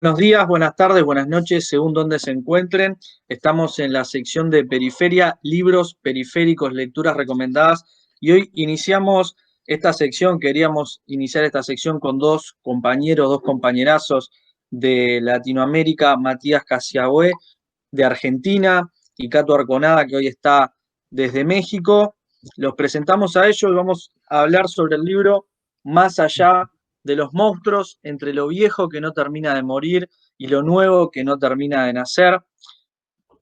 Buenos días, buenas tardes, buenas noches, según donde se encuentren. Estamos en la sección de Periferia, libros periféricos, lecturas recomendadas. Y hoy iniciamos esta sección, queríamos iniciar esta sección con dos compañeros, dos compañerazos de Latinoamérica, Matías Casiagüe de Argentina y Cato Arconada, que hoy está desde México. Los presentamos a ellos y vamos a hablar sobre el libro Más allá de los monstruos, entre lo viejo que no termina de morir y lo nuevo que no termina de nacer.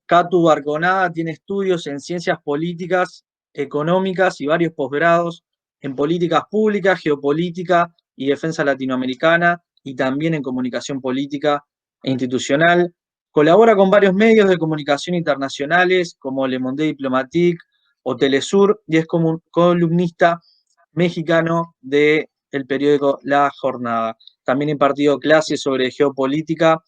Catu Arconada tiene estudios en ciencias políticas, económicas y varios posgrados en políticas públicas, geopolítica y defensa latinoamericana y también en comunicación política e institucional. Colabora con varios medios de comunicación internacionales como Le Monde Diplomatique o Telesur y es como un columnista mexicano del periódico La Jornada. También ha impartido clases sobre geopolítica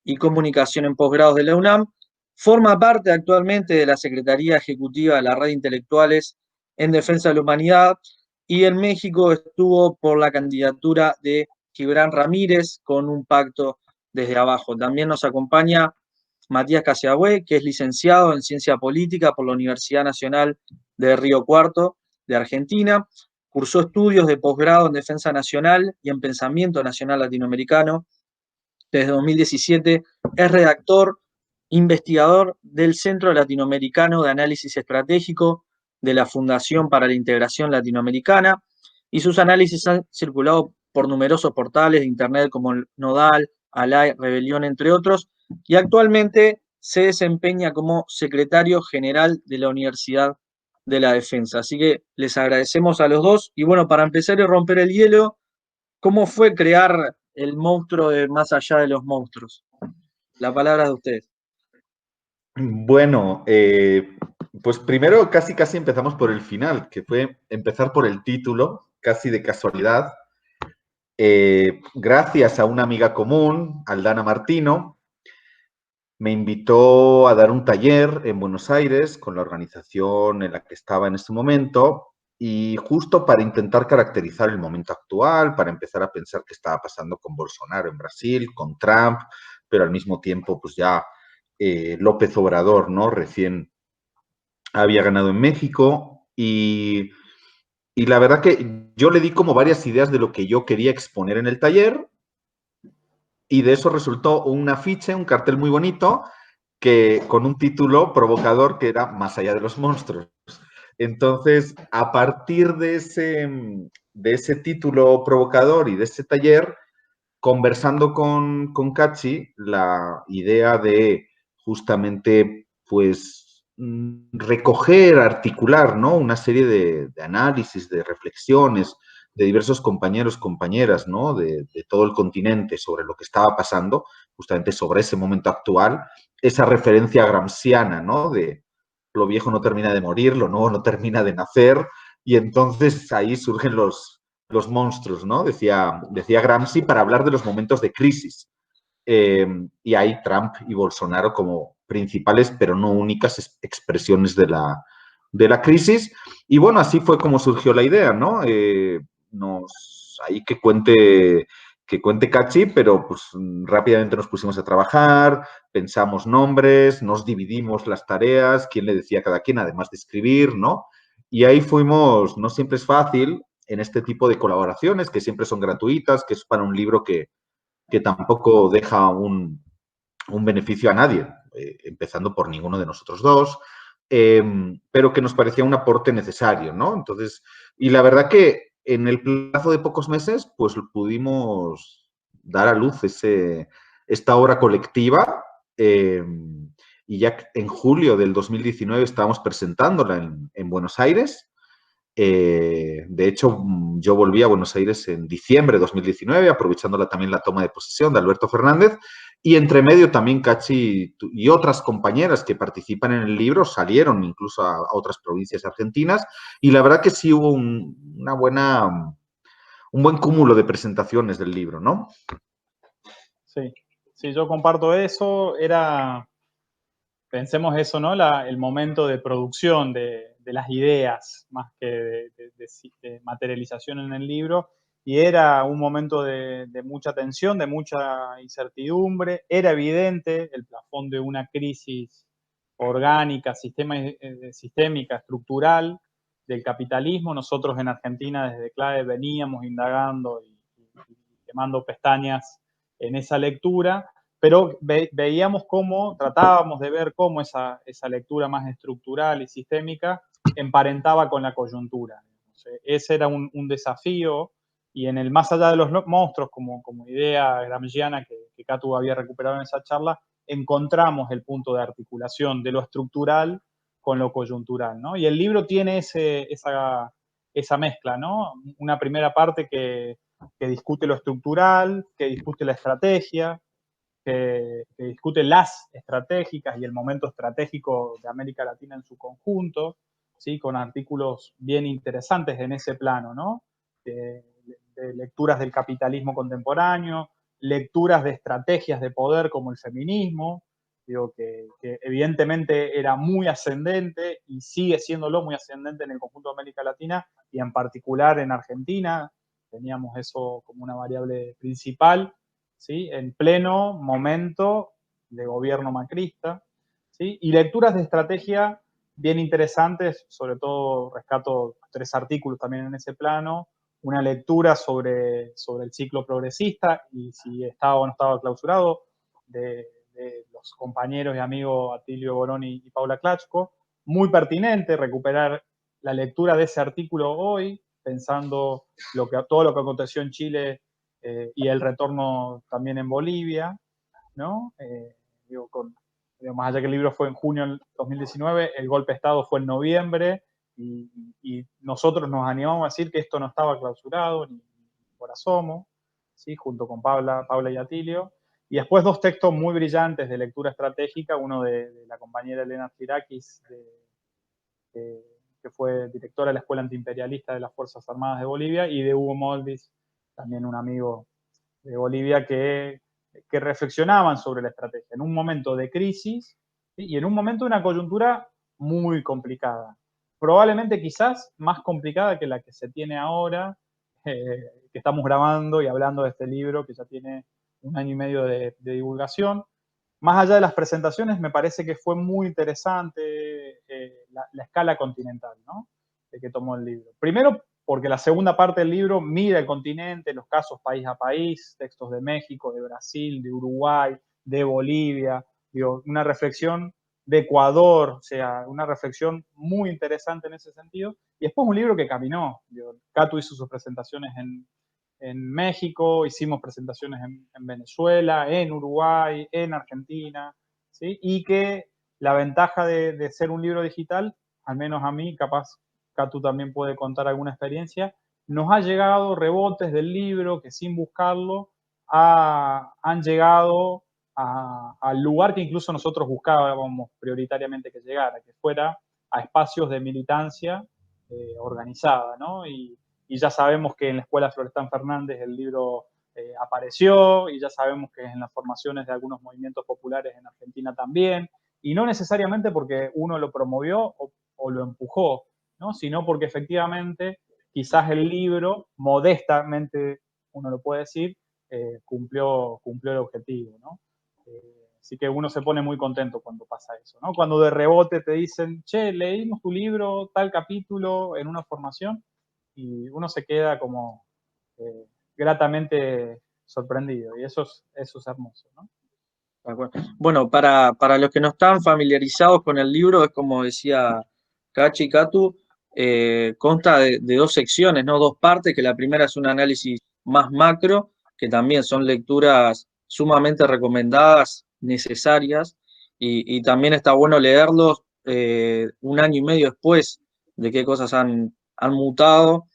y comunicación en posgrados de la UNAM. Forma parte actualmente de la Secretaría Ejecutiva de la Red de Intelectuales en Defensa de la Humanidad y en México estuvo por la candidatura de Gibran Ramírez con un pacto desde abajo. También nos acompaña Matías Casiagüe, que es licenciado en Ciencia Política por la Universidad Nacional de Río Cuarto de Argentina. Cursó estudios de posgrado en Defensa Nacional y en Pensamiento Nacional Latinoamericano. Desde 2017 es redactor, investigador del Centro Latinoamericano de Análisis Estratégico de la Fundación para la Integración Latinoamericana y sus análisis han circulado por numerosos portales de Internet como Nodal, Alay, Rebelión, entre otros, y actualmente se desempeña como secretario general de la Universidad de la Defensa. Así que les agradecemos a los dos. Y bueno, para empezar y romper el hielo, ¿cómo fue crear el monstruo de Más allá de los monstruos? La palabra es de ustedes. Bueno, pues primero casi empezamos por el final, que fue empezar por el título, casi de casualidad. Gracias a una amiga común, Aldana Martino, me invitó a dar un taller en Buenos Aires con la organización en la que estaba en ese momento y justo para intentar caracterizar el momento actual, para empezar a pensar qué estaba pasando con Bolsonaro en Brasil, con Trump, pero al mismo tiempo pues ya López Obrador, ¿no? Recién había ganado en México y la verdad que yo le di como varias ideas de lo que yo quería exponer en el taller y de eso resultó un afiche, un cartel muy bonito que con un título provocador que era Más allá de los monstruos. Entonces, a partir de ese título provocador y de ese taller, conversando con Kachi, la idea de justamente, pues, recoger, articular, ¿no? Una serie de análisis, de reflexiones de diversos compañeros, compañeras, ¿no? De todo el continente sobre lo que estaba pasando, justamente sobre ese momento actual, esa referencia gramsciana, ¿no? De lo viejo no termina de morir, lo nuevo no termina de nacer, y entonces ahí surgen los monstruos, ¿no? Decía Gramsci, para hablar de los momentos de crisis. Y hay Trump y Bolsonaro como principales, pero no únicas expresiones de la crisis. Y bueno, así fue como surgió la idea, ¿no? Ahí que cuente Cachi, pero pues rápidamente nos pusimos a trabajar, pensamos nombres, nos dividimos las tareas, quién le decía a cada quien, además de escribir, ¿no? Y ahí fuimos, no siempre es fácil en este tipo de colaboraciones, que siempre son gratuitas, que es para un libro que tampoco deja un beneficio a nadie, empezando por ninguno de nosotros dos, pero que nos parecía un aporte necesario, ¿no? Entonces, y la verdad que en el plazo de pocos meses, pues pudimos dar a luz esta obra colectiva y ya en julio del 2019 estábamos presentándola en Buenos Aires. De hecho, yo volví a Buenos Aires en diciembre de 2019, aprovechando también la toma de posesión de Alberto Fernández, y entre medio también Cachi y otras compañeras que participan en el libro salieron incluso a otras provincias argentinas, y la verdad que sí hubo un buen cúmulo de presentaciones del libro, ¿no? Sí, sí, yo comparto eso. Pensemos eso, ¿no? El momento de producción de las ideas, más que de materialización en el libro. y era un momento de mucha tensión, de mucha incertidumbre. Era evidente el plafón de una crisis orgánica, sistémica, estructural del capitalismo. Nosotros en Argentina desde CLAE veníamos indagando y quemando pestañas en esa lectura, pero veíamos cómo, tratábamos de ver cómo esa lectura más estructural y sistémica emparentaba con la coyuntura. Ese era un desafío, y en el más allá de los monstruos, como idea gramsciana que Catu había recuperado en esa charla, encontramos el punto de articulación de lo estructural con lo coyuntural, ¿no? Y el libro tiene esa mezcla, ¿no? Una primera parte que discute lo estructural, que discute la estrategia, que discute las estratégicas y el momento estratégico de América Latina en su conjunto, ¿sí? Con artículos bien interesantes en ese plano, ¿no? De lecturas del capitalismo contemporáneo, lecturas de estrategias de poder como el feminismo, digo, que evidentemente era muy ascendente y sigue siéndolo muy ascendente en el conjunto de América Latina y en particular en Argentina. Teníamos eso como una variable principal, ¿sí? En pleno momento de gobierno macrista, ¿sí? Y lecturas de estrategia bien interesantes, sobre todo rescato 3 artículos también en ese plano, una lectura sobre el ciclo progresista y si estaba o no estaba clausurado, de los compañeros y amigos Atilio Boroni y Paula Klachko. Muy pertinente recuperar la lectura de ese artículo hoy, pensando todo lo que aconteció en Chile y el retorno también en Bolivia, ¿no? Más allá que el libro fue en junio del 2019, el golpe de Estado fue en noviembre, y nosotros nos animamos a decir que esto no estaba clausurado, ni por asomo, ¿sí? Junto con Paula y Atilio. Y después 2 textos muy brillantes de lectura estratégica, uno de la compañera Elena Firakis, que fue directora de la Escuela Antiimperialista de las Fuerzas Armadas de Bolivia, y de Hugo Moldis, también un amigo de Bolivia, que reflexionaban sobre la estrategia en un momento de crisis, ¿sí? Y en un momento de una coyuntura muy complicada. Probablemente quizás más complicada que la que se tiene ahora, que estamos grabando y hablando de este libro, que ya tiene 1 año y medio de divulgación. Más allá de las presentaciones, me parece que fue muy interesante la escala continental, ¿no? Que tomó el libro. Primero, porque la segunda parte del libro mira el continente, los casos país a país, textos de México, de Brasil, de Uruguay, de Bolivia, digo, una reflexión de Ecuador, o sea, una reflexión muy interesante en ese sentido. Y después un libro que caminó. Digo, Catu hizo sus presentaciones en México, hicimos presentaciones en Venezuela, en Uruguay, en Argentina, ¿sí? Y que la ventaja de ser un libro digital, al menos a mí, capaz Catu también puede contar alguna experiencia, nos ha llegado rebotes del libro que sin buscarlo han llegado al lugar que incluso nosotros buscábamos prioritariamente que llegara, que fuera a espacios de militancia organizada, ¿no? Y ya sabemos que en la Escuela Florestan Fernández el libro apareció, y ya sabemos que en las formaciones de algunos movimientos populares en Argentina también, y no necesariamente porque uno lo promovió o lo empujó, ¿no? Sino porque efectivamente quizás el libro, modestamente uno lo puede decir, cumplió el objetivo, ¿no? Así que uno se pone muy contento cuando pasa eso, ¿no? Cuando de rebote te dicen, che, leímos tu libro, tal capítulo en una formación, y uno se queda como gratamente sorprendido, y eso es hermoso, ¿no? Bueno, para los que no están familiarizados con el libro, es como decía Cachi y Catu, consta de 2 secciones, ¿no? 2 partes, que la primera es un análisis más macro, que también son lecturas sumamente recomendadas, necesarias, y también está bueno leerlos 1 año y medio después de qué cosas han mutado.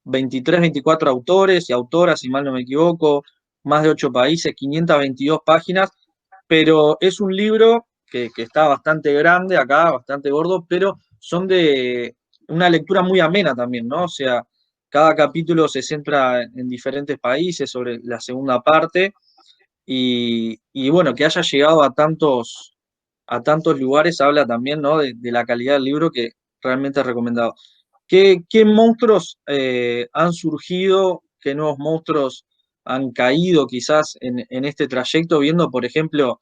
23, 24 autores y autoras, si mal no me equivoco, más de 8 países, 522 páginas, pero es un libro que está bastante grande acá, bastante gordo, pero son de una lectura muy amena también, ¿no? O sea, cada capítulo se centra en diferentes países sobre la segunda parte, y bueno, que haya llegado a tantos lugares habla también, ¿no? De la calidad del libro, que realmente es recomendado. ¿Qué monstruos han surgido qué nuevos monstruos han caído quizás en este trayecto, viendo, por ejemplo,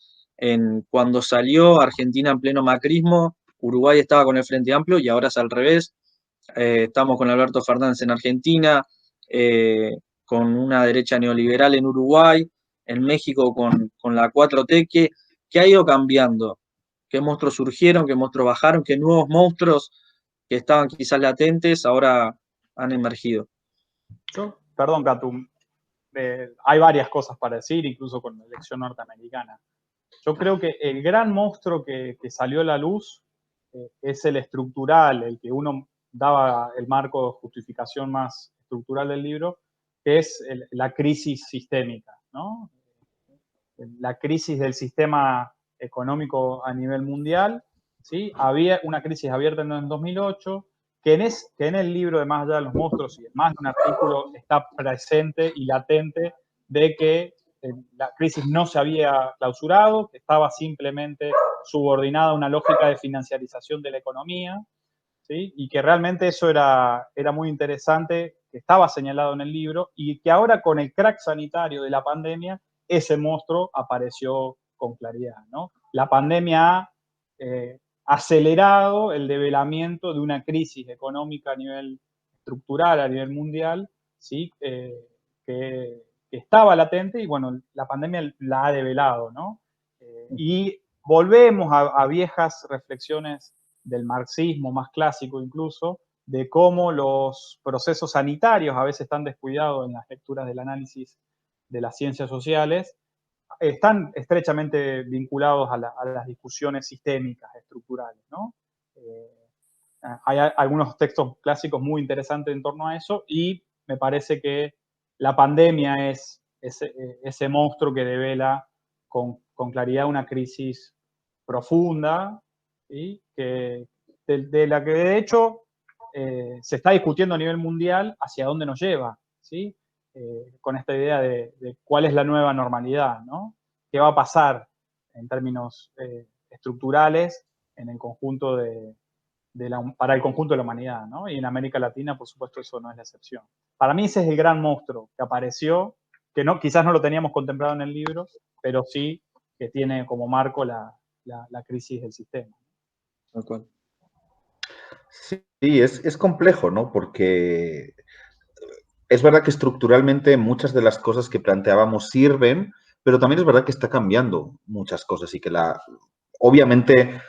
cuando salió Argentina en pleno macrismo, Uruguay estaba con el Frente Amplio y ahora es al revés. Estamos con Alberto Fernández en Argentina, con una derecha neoliberal en Uruguay, en México con la 4T, que ha ido cambiando. ¿Qué monstruos surgieron? ¿Qué monstruos bajaron? ¿Qué nuevos monstruos que estaban quizás latentes ahora han emergido? Perdón, Catum, hay varias cosas para decir, incluso con la elección norteamericana. Yo creo que el gran monstruo que salió a la luz es el estructural, el que uno daba el marco de justificación más estructural del libro, que es la crisis sistémica, ¿no? La crisis del sistema económico a nivel mundial, ¿sí? Había una crisis abierta en el 2008, que en el libro de Más allá de los monstruos y en más de un artículo está presente y latente de que la crisis no se había clausurado, que estaba simplemente subordinada a una lógica de financiarización de la economía, ¿sí? Y que realmente eso era muy interesante, que estaba señalado en el libro, y que ahora con el crack sanitario de la pandemia, ese monstruo apareció con claridad, ¿no? La pandemia ha acelerado el develamiento de una crisis económica a nivel estructural, a nivel mundial, ¿sí? Que estaba latente y, bueno, la pandemia la ha develado, ¿no? Y volvemos a viejas reflexiones del marxismo más clásico incluso, de cómo los procesos sanitarios a veces están descuidados en las lecturas del análisis de las ciencias sociales, están estrechamente vinculados a las discusiones sistémicas, estructurales, ¿no? Hay algunos textos clásicos muy interesantes en torno a eso y me parece que la pandemia es ese monstruo que devela con claridad una crisis profunda, ¿sí? De la que de hecho se está discutiendo a nivel mundial hacia dónde nos lleva, ¿sí? Con esta idea de cuál es la nueva normalidad, ¿no? ¿Qué va a pasar en términos estructurales en el conjunto para el conjunto de la humanidad, ¿no? Y en América Latina, por supuesto, eso no es la excepción. Para mí ese es el gran monstruo que apareció, que quizás no lo teníamos contemplado en el libro, pero sí que tiene como marco la crisis del sistema. Sí, es complejo, ¿no? Porque es verdad que estructuralmente muchas de las cosas que planteábamos sirven, pero también es verdad que está cambiando muchas cosas y que obviamente,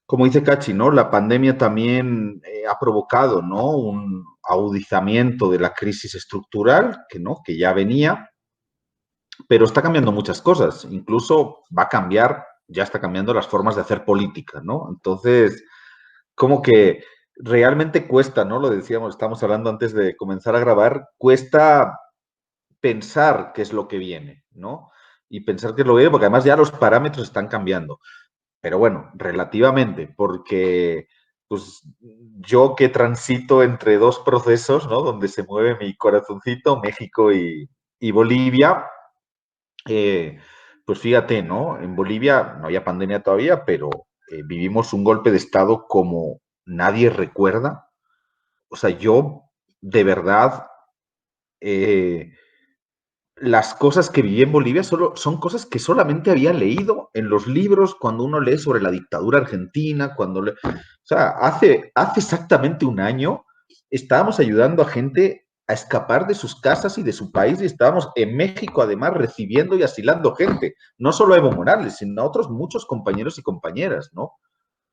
como dice Cachi, ¿no? La pandemia también ha provocado, ¿no? Un agudizamiento de la crisis estructural, que ya venía, pero está cambiando muchas cosas. Incluso va a cambiar, ya está cambiando las formas de hacer política, ¿no? Entonces, como que realmente cuesta, ¿no? Lo decíamos, estábamos hablando antes de comenzar a grabar, cuesta pensar qué es lo que viene, ¿no? Y pensar qué es lo que viene, porque además ya los parámetros están cambiando. Pero bueno, relativamente, porque pues yo que transito entre dos procesos, ¿no? Donde se mueve mi corazoncito, México y Bolivia, pues fíjate, ¿no? En Bolivia no había pandemia todavía, pero vivimos un golpe de Estado como nadie recuerda. O sea, yo de verdad, las cosas que viví en Bolivia son cosas que solamente había leído en los libros cuando uno lee sobre la dictadura argentina, o sea, hace exactamente un año estábamos ayudando a gente a escapar de sus casas y de su país y estábamos en México además recibiendo y asilando gente, no solo a Evo Morales, sino a otros muchos compañeros y compañeras, ¿no?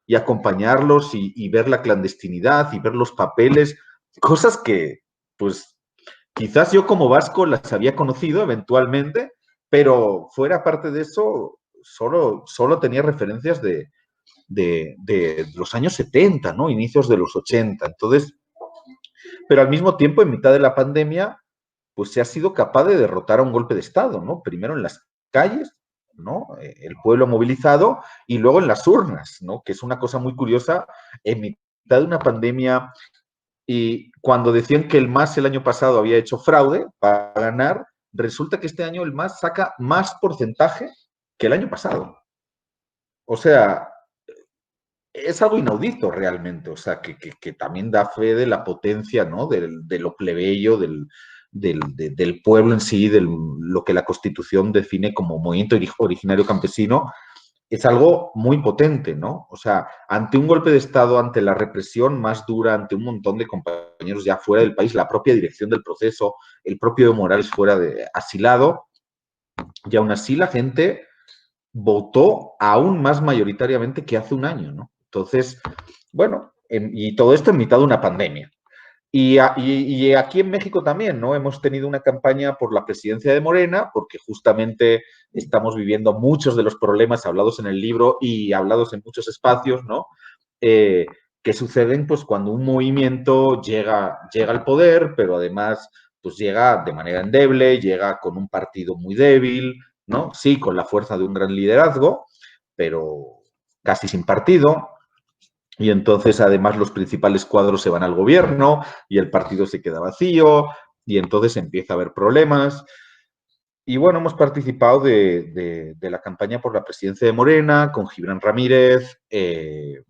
Y acompañarlos y ver la clandestinidad y ver los papeles, cosas que, pues, quizás yo como vasco las había conocido eventualmente, pero fuera parte de eso, solo tenía referencias de los años 70, ¿no? Inicios de los 80. Entonces, pero al mismo tiempo, en mitad de la pandemia, pues se ha sido capaz de derrotar a un golpe de Estado, ¿no? Primero en las calles, ¿no? El pueblo movilizado y luego en las urnas, ¿no? Que es una cosa muy curiosa, en mitad de una pandemia y cuando decían que el MAS el año pasado había hecho fraude para ganar, resulta que este año el MAS saca más porcentaje que el año pasado. O sea, es algo inaudito realmente, o sea, que también da fe de la potencia, ¿no? De lo plebeyo, del pueblo en sí, de lo que la Constitución define como movimiento originario campesino, es algo muy potente, ¿no? O sea, ante un golpe de Estado, ante la represión más dura, ante un montón de compañeros ya fuera del país, la propia dirección del proceso, el propio Evo Morales fuera asilado, y aún así la gente votó aún más mayoritariamente que hace un año, ¿no? Entonces, bueno, y todo esto en mitad de una pandemia. Y aquí en México también, ¿no? Hemos tenido una campaña por la presidencia de Morena, porque justamente estamos viviendo muchos de los problemas hablados en el libro y hablados en muchos espacios, ¿no? Que suceden pues cuando un movimiento llega al poder, pero además pues llega de manera endeble, llega con un partido muy débil, ¿no? Sí, con la fuerza de un gran liderazgo, pero casi sin partido. Y entonces, además, los principales cuadros se van al gobierno y el partido se queda vacío y entonces empieza a haber problemas. Y bueno, hemos participado de la campaña por la presidencia de Morena con Gibran Ramírez. El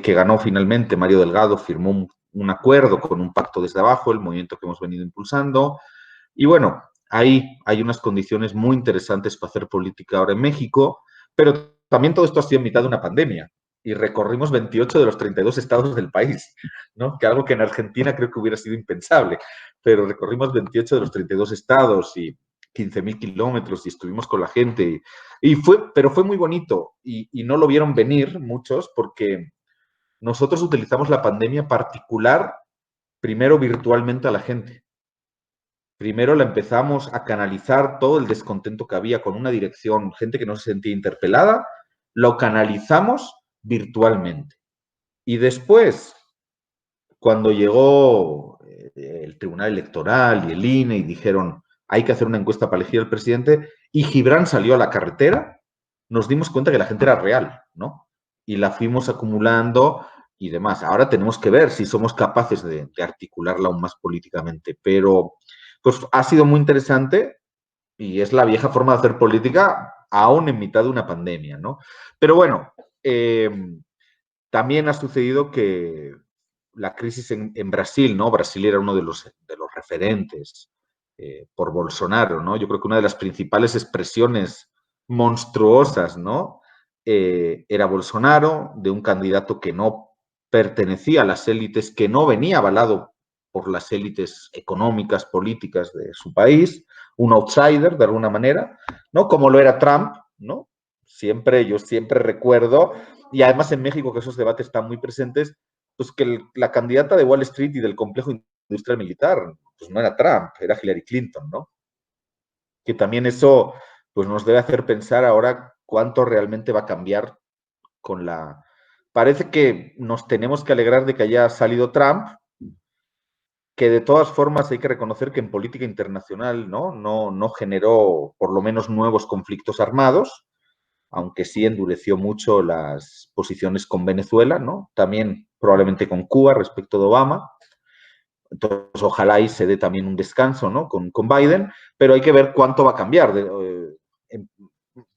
que ganó finalmente, Mario Delgado, firmó un acuerdo con un pacto desde abajo, el movimiento que hemos venido impulsando. Y bueno, ahí hay unas condiciones muy interesantes para hacer política ahora en México, pero también todo esto ha sido en mitad de una pandemia y recorrimos 28 de los 32 estados del país, ¿no? Que algo que en Argentina creo que hubiera sido impensable, pero recorrimos 28 de los 32 estados y 15.000 kilómetros y estuvimos con la gente pero fue muy bonito y no lo vieron venir muchos porque nosotros utilizamos la pandemia particular primero virtualmente a la gente. Primero la empezamos a canalizar todo el descontento que había con una dirección, gente que no se sentía interpelada, lo canalizamos virtualmente. Y después, cuando llegó el Tribunal Electoral y el INE y dijeron hay que hacer una encuesta para elegir al presidente, y Gibran salió a la carretera, nos dimos cuenta que la gente era real, ¿no? Y la fuimos acumulando y demás. Ahora tenemos que ver si somos capaces de articularla aún más políticamente, pero pues ha sido muy interesante y es la vieja forma de hacer política aún en mitad de una pandemia, ¿no? Pero bueno, también ha sucedido que la crisis en Brasil, ¿no? Brasil era uno de los referentes por Bolsonaro, ¿no? Yo creo que una de las principales expresiones monstruosas, ¿no? Era Bolsonaro, de un candidato que no pertenecía a las élites, que no venía avalado por las élites económicas, políticas de su país, un outsider de alguna manera, ¿no? Como lo era Trump, ¿no? Yo siempre recuerdo, y además en México que esos debates están muy presentes, pues que la candidata de Wall Street y del complejo industrial militar, pues no era Trump, era Hillary Clinton, ¿no? Que también eso pues nos debe hacer pensar ahora cuánto realmente va a cambiar con la... Parece que nos tenemos que alegrar de que haya salido Trump, que de todas formas hay que reconocer que en política internacional no generó por lo menos nuevos conflictos armados, aunque sí endureció mucho las posiciones con Venezuela, ¿no? También probablemente con Cuba respecto de Obama. Entonces, ojalá ahí se dé también un descanso, ¿no? Con Biden, pero hay que ver cuánto va a cambiar,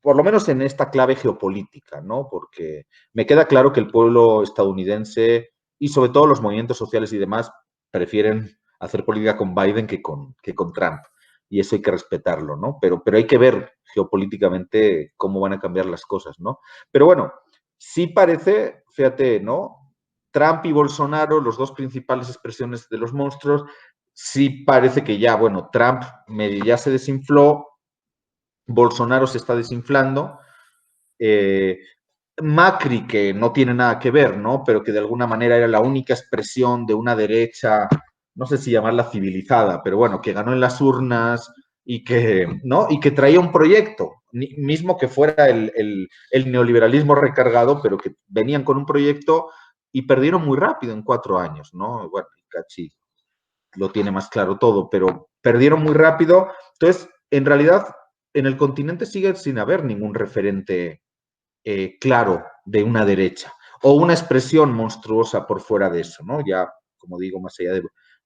por lo menos en esta clave geopolítica, ¿no? Porque me queda claro que el pueblo estadounidense y sobre todo los movimientos sociales y demás prefieren hacer política con Biden que con Trump. Y eso hay que respetarlo, ¿no? Pero hay que ver geopolíticamente cómo van a cambiar las cosas, ¿no? Pero bueno, sí parece, fíjate, ¿no? Trump y Bolsonaro, los dos principales expresiones de los monstruos, sí parece que ya, bueno, Trump medio ya se desinfló, Bolsonaro se está desinflando, Macri, que no tiene nada que ver, ¿no? Pero que de alguna manera era la única expresión de una derecha, no sé si llamarla civilizada, pero bueno, que ganó en las urnas y que, ¿no? Y que traía un proyecto, mismo que fuera el neoliberalismo recargado, pero que venían con un proyecto y perdieron muy rápido en 4 años, ¿no? Bueno, Cachi lo tiene más claro todo, pero perdieron muy rápido. Entonces, en realidad, en el continente sigue sin haber ningún referente claro de una derecha o una expresión monstruosa por fuera de eso, ¿no? Ya, como digo, más allá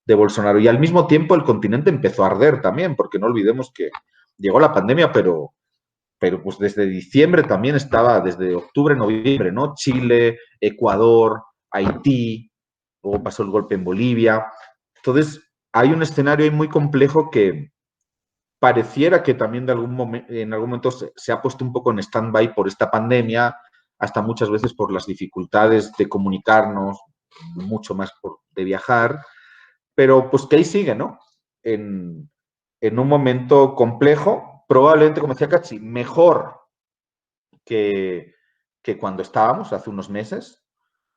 de Bolsonaro. Y al mismo tiempo el continente empezó a arder también, porque no olvidemos que llegó la pandemia, pero pues desde diciembre también estaba, desde octubre, noviembre, ¿no? Chile, Ecuador, Haití, luego pasó el golpe en Bolivia. Entonces, hay un escenario ahí muy complejo que pareciera que también en algún momento se ha puesto un poco en stand-by por esta pandemia, hasta muchas veces por las dificultades de comunicarnos, mucho más de viajar, pero pues que ahí sigue, ¿no? En un momento complejo, probablemente, como decía Cachi, mejor que, que cuando estábamos hace unos meses,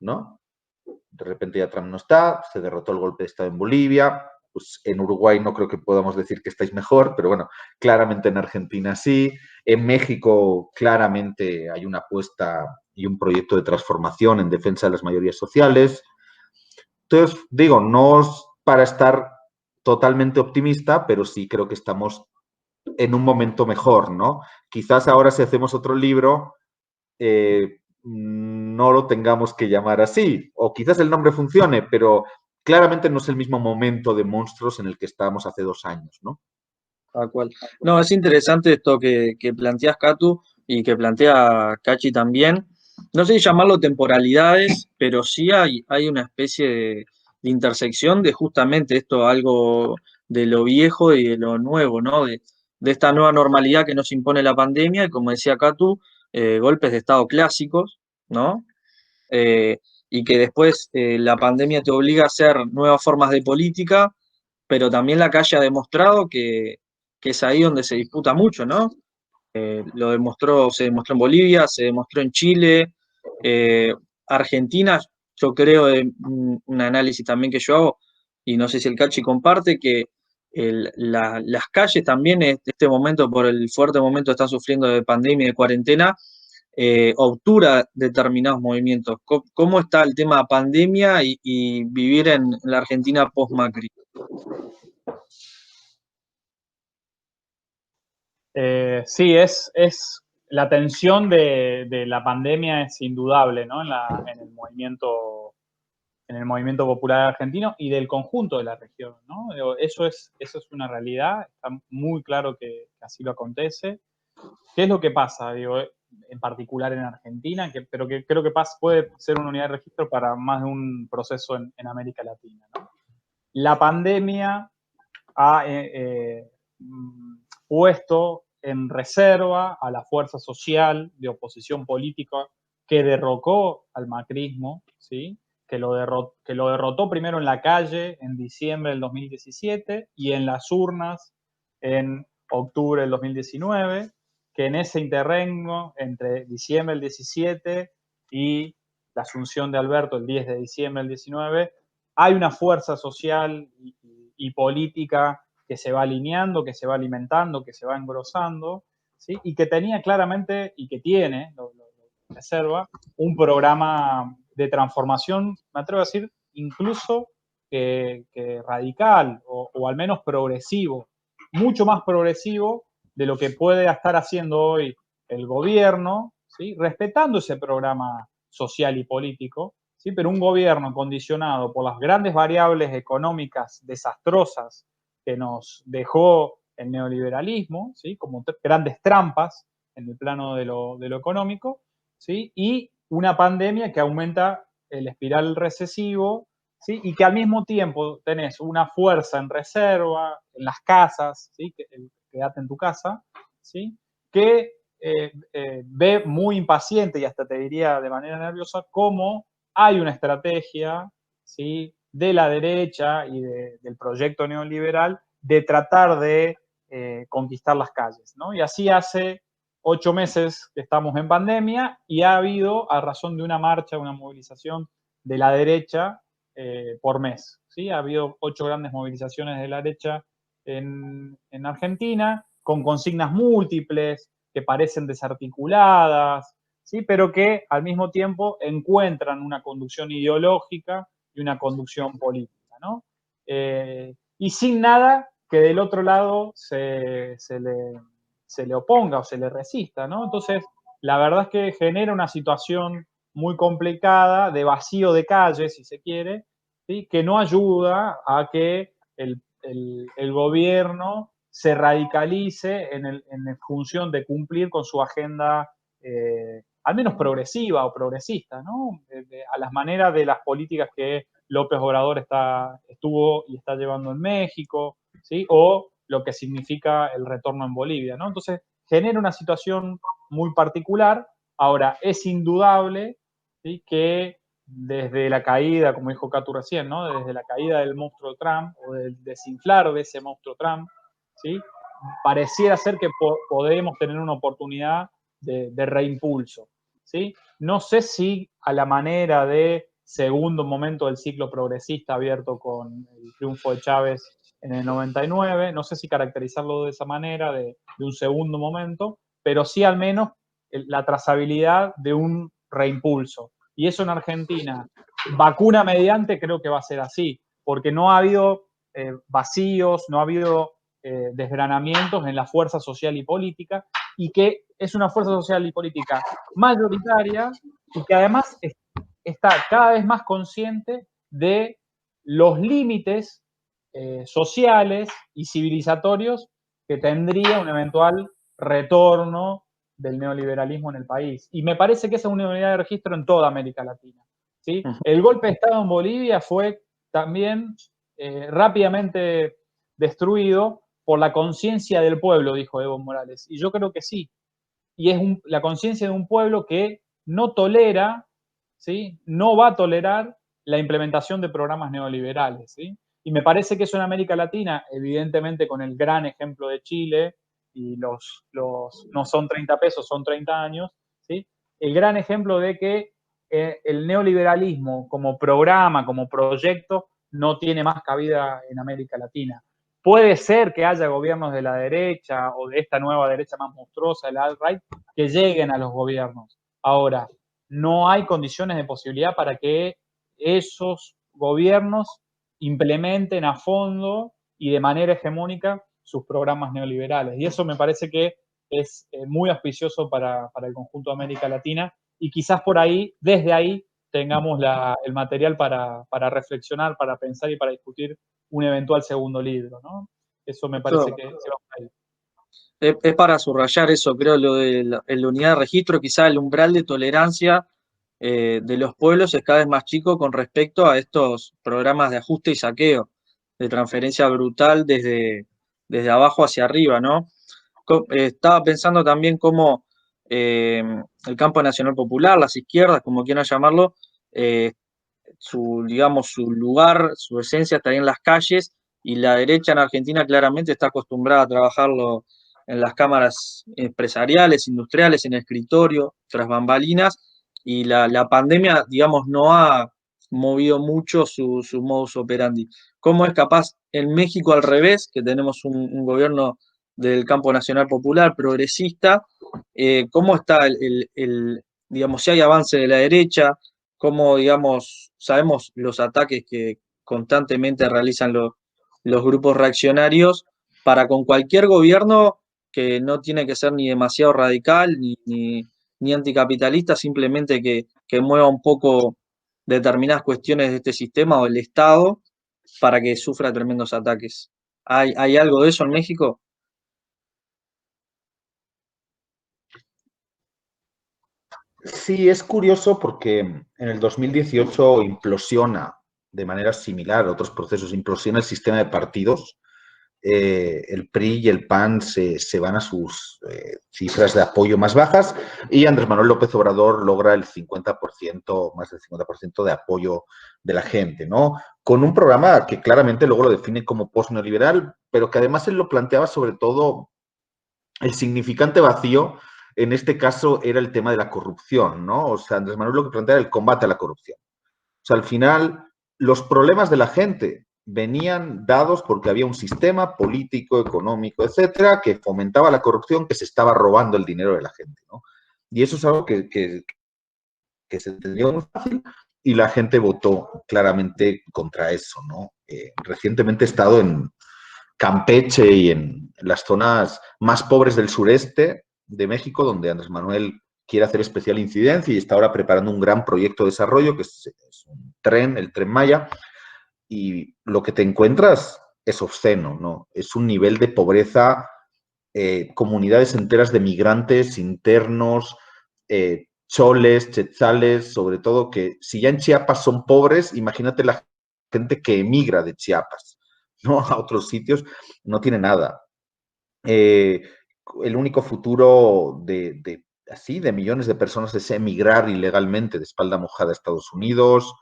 ¿no? De repente ya Trump no está, se derrotó el golpe de Estado en Bolivia, pues en Uruguay no creo que podamos decir que estáis mejor, pero bueno, claramente en Argentina sí, en México claramente hay una apuesta y un proyecto de transformación en defensa de las mayorías sociales. Entonces, digo, no es para estar totalmente optimista, pero sí creo que estamos en un momento mejor, ¿no? Quizás ahora si hacemos otro libro, no lo tengamos que llamar así, o quizás el nombre funcione, pero claramente no es el mismo momento de monstruos en el que estábamos hace 2 años, ¿no? Tal cual. No, es interesante esto que planteas, Catu, y que plantea Cachi también. No sé si llamarlo temporalidades, pero sí hay una especie de intersección de justamente esto, algo de lo viejo y de lo nuevo, ¿no? De esta nueva normalidad que nos impone la pandemia, y como decía Catu, golpes de estado clásicos, ¿no? Eh, y que después la pandemia te obliga a hacer nuevas formas de política, pero también la calle ha demostrado que es ahí donde se disputa mucho, ¿no? Se demostró en Bolivia, se demostró en Chile, eh, Argentina, yo creo, un análisis también que yo hago, y no sé si el Cachi comparte, que las calles también en este momento, por el fuerte momento que están sufriendo de pandemia y de cuarentena, obtura determinados movimientos. ¿Cómo está el tema pandemia y vivir en la Argentina post-Macri? Sí, es la tensión de la pandemia es indudable, ¿no? En el movimiento popular argentino y del conjunto de la región, ¿no? Eso es una realidad, está muy claro que así lo acontece. ¿Qué es lo que pasa, digo, en particular en Argentina, pero que creo que puede ser una unidad de registro para más de un proceso en América Latina, ¿no? La pandemia ha puesto en reserva a la fuerza social de oposición política que derrocó al macrismo, ¿sí? Que lo derrotó primero en la calle en diciembre del 2017 y en las urnas en octubre del 2019, que en ese interregno entre diciembre del 17 y la asunción de Alberto el 10 de diciembre del 19, hay una fuerza social y política que se va alineando, que se va alimentando, que se va engrosando, ¿sí? Y que tenía claramente, y que tiene, lo reserva, un programa de transformación, me atrevo a decir, incluso que radical, o al menos progresivo, mucho más progresivo de lo que puede estar haciendo hoy el gobierno, ¿sí? Respetando ese programa social y político, ¿sí? Pero un gobierno condicionado por las grandes variables económicas desastrosas que nos dejó el neoliberalismo, ¿sí? Como grandes trampas en el plano de lo económico, ¿sí? Y una pandemia que aumenta el espiral recesivo, ¿sí? Y que al mismo tiempo tenés una fuerza en reserva, en las casas, ¿sí? Quédate en tu casa, ¿sí? Que ve muy impaciente y hasta te diría de manera nerviosa cómo hay una estrategia, ¿sí? De la derecha y del proyecto neoliberal de tratar de conquistar las calles, ¿no? Y así hace 8 meses que estamos en pandemia y ha habido, a razón de una marcha, una movilización de la derecha por mes, ¿sí? Ha habido 8 grandes movilizaciones de la derecha en Argentina, con consignas múltiples, que parecen desarticuladas, ¿sí? Pero que al mismo tiempo encuentran una conducción ideológica y una conducción política, ¿no? Y sin nada que del otro lado se le oponga o se le resista, ¿no? Entonces, la verdad es que genera una situación muy complicada de vacío de calle, si se quiere, ¿sí? Que no ayuda a que el gobierno se radicalice en función de cumplir con su agenda, al menos progresiva o progresista, ¿no? A las maneras de las políticas que López Obrador estuvo y está llevando en México, ¿sí? O lo que significa el retorno en Bolivia, ¿no? Entonces, genera una situación muy particular. Ahora, es indudable, ¿sí?, que desde la caída, como dijo Catu recién, ¿no?, desde la caída del monstruo Trump o del desinflar de ese monstruo Trump, ¿sí?, pareciera ser que podemos tener una oportunidad de reimpulso, ¿sí? No sé si a la manera de segundo momento del ciclo progresista abierto con el triunfo de Chávez en el 99, no sé si caracterizarlo de esa manera, de un segundo momento, pero sí al menos la trazabilidad de un reimpulso. Y eso en Argentina, vacuna mediante, creo que va a ser así, porque no ha habido vacíos, no ha habido desgranamientos en la fuerza social y política, y que es una fuerza social y política mayoritaria y que además está cada vez más consciente de los límites sociales y civilizatorios que tendría un eventual retorno del neoliberalismo en el país. Y me parece que esa es una unidad de registro en toda América Latina, ¿sí? El golpe de Estado en Bolivia fue también rápidamente destruido por la conciencia del pueblo, dijo Evo Morales. Y yo creo que sí. Y es la conciencia de un pueblo que no tolera, ¿sí?, no va a tolerar la implementación de programas neoliberales, ¿sí? Y me parece que eso en América Latina, evidentemente con el gran ejemplo de Chile, y no son 30 pesos, son 30 años, ¿sí?, el gran ejemplo de que el neoliberalismo como programa, como proyecto, no tiene más cabida en América Latina. Puede ser que haya gobiernos de la derecha o de esta nueva derecha más monstruosa, el alt-right, que lleguen a los gobiernos. Ahora, no hay condiciones de posibilidad para que esos gobiernos implementen a fondo y de manera hegemónica sus programas neoliberales. Y eso me parece que es muy auspicioso para el conjunto de América Latina, y quizás por ahí, desde ahí, tengamos el material para reflexionar, para pensar y para discutir un eventual segundo libro, ¿no? Eso me parece que se va a ir. Es para subrayar eso, creo, lo de la unidad de registro, quizá el umbral de tolerancia de los pueblos es cada vez más chico con respecto a estos programas de ajuste y saqueo, de transferencia brutal desde abajo hacia arriba, ¿no? Estaba pensando también cómo el campo nacional popular, las izquierdas, como quieran llamarlo, digamos, su lugar, su esencia está ahí en las calles, y la derecha en Argentina claramente está acostumbrada a trabajarlo en las cámaras empresariales, industriales, en el escritorio, tras bambalinas, y la pandemia, digamos, no ha movido mucho su modus operandi. ¿Cómo es capaz en México al revés, que tenemos un gobierno del campo nacional popular, progresista, cómo está digamos, si hay avance de la derecha, cómo, digamos, sabemos los ataques que constantemente realizan los grupos reaccionarios para con cualquier gobierno que no tiene que ser ni demasiado radical ni anticapitalista, simplemente que mueva un poco determinadas cuestiones de este sistema o del Estado para que sufra tremendos ataques. ¿Hay algo de eso en México? Sí, es curioso porque en el 2018 implosiona de manera similar a otros procesos, implosiona el sistema de partidos. El PRI y el PAN se van a sus cifras de apoyo más bajas y Andrés Manuel López Obrador logra el 50%, más del 50% de apoyo de la gente, ¿no? Con un programa que claramente luego lo define como post-neoliberal, pero que además él lo planteaba sobre todo el significante vacío. En este caso era el tema de la corrupción, ¿no? O sea, Andrés Manuel lo que plantea era el combate a la corrupción. O sea, al final, los problemas de la gente venían dados porque había un sistema político, económico, etcétera, que fomentaba la corrupción, que se estaba robando el dinero de la gente, ¿no? Y eso es algo que se entendió muy fácil y la gente votó claramente contra eso, ¿no? Recientemente he estado en Campeche y en las zonas más pobres del sureste de México, donde Andrés Manuel quiere hacer especial incidencia y está ahora preparando un gran proyecto de desarrollo, que es un tren, el Tren Maya, y lo que te encuentras es obsceno, ¿no? Es un nivel de pobreza, comunidades enteras de migrantes internos, choles, chetzales, sobre todo, que si ya en Chiapas son pobres, imagínate la gente que emigra de Chiapas, ¿no? A otros sitios, no tiene nada. El único futuro de millones de personas es emigrar ilegalmente de espalda mojada a Estados Unidos,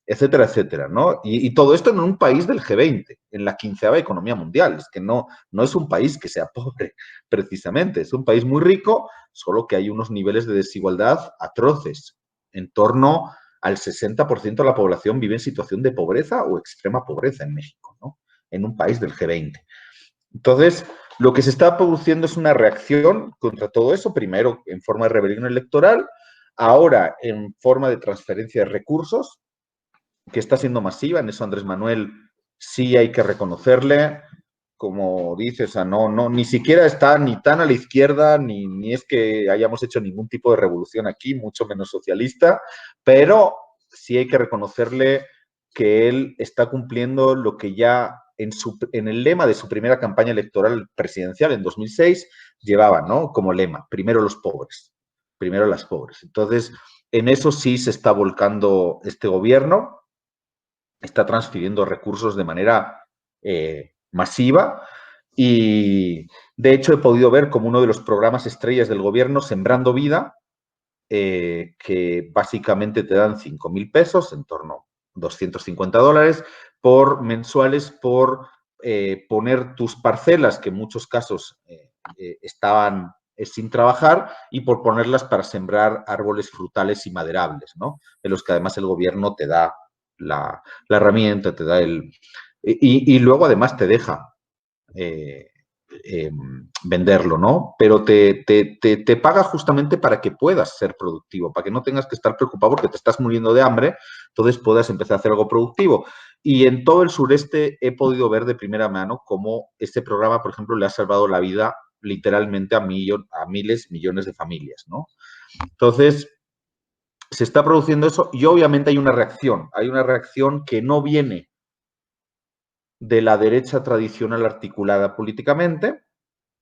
etcétera, etcétera, ¿no? Y todo esto en un país del G20, en la 15ª economía mundial. Es que no es un país que sea pobre, precisamente. Es un país muy rico, solo que hay unos niveles de desigualdad atroces. En torno al 60% de la población vive en situación de pobreza o extrema pobreza en México, ¿no? En un país del G20. Entonces, lo que se está produciendo es una reacción contra todo eso, primero en forma de rebelión electoral, ahora en forma de transferencia de recursos, que está siendo masiva. En eso Andrés Manuel sí hay que reconocerle, como dices, o sea, ni siquiera está ni tan a la izquierda, ni es que hayamos hecho ningún tipo de revolución aquí, mucho menos socialista, pero sí hay que reconocerle que él está cumpliendo lo que ya en el lema de su primera campaña electoral presidencial en 2006 llevaba, ¿no? Como lema, primero los pobres, primero las pobres. Entonces, en eso sí se está volcando este gobierno, está transfiriendo recursos de manera masiva y, de hecho, he podido ver como uno de los programas estrellas del gobierno, Sembrando Vida, que básicamente te dan 5.000 pesos, en torno a $250 mensuales por poner tus parcelas, que en muchos casos estaban sin trabajar, y por ponerlas para sembrar árboles frutales y maderables, ¿no? En los que además el gobierno te da la herramienta, te da y luego además te deja venderlo, ¿no? Pero te paga justamente para que puedas ser productivo, para que no tengas que estar preocupado porque te estás muriendo de hambre, entonces puedas empezar a hacer algo productivo. Y en todo el sureste he podido ver de primera mano cómo este programa, por ejemplo, le ha salvado la vida literalmente a miles, millones de familias, ¿no? Entonces, se está produciendo eso y obviamente hay una reacción que no viene de la derecha tradicional articulada políticamente,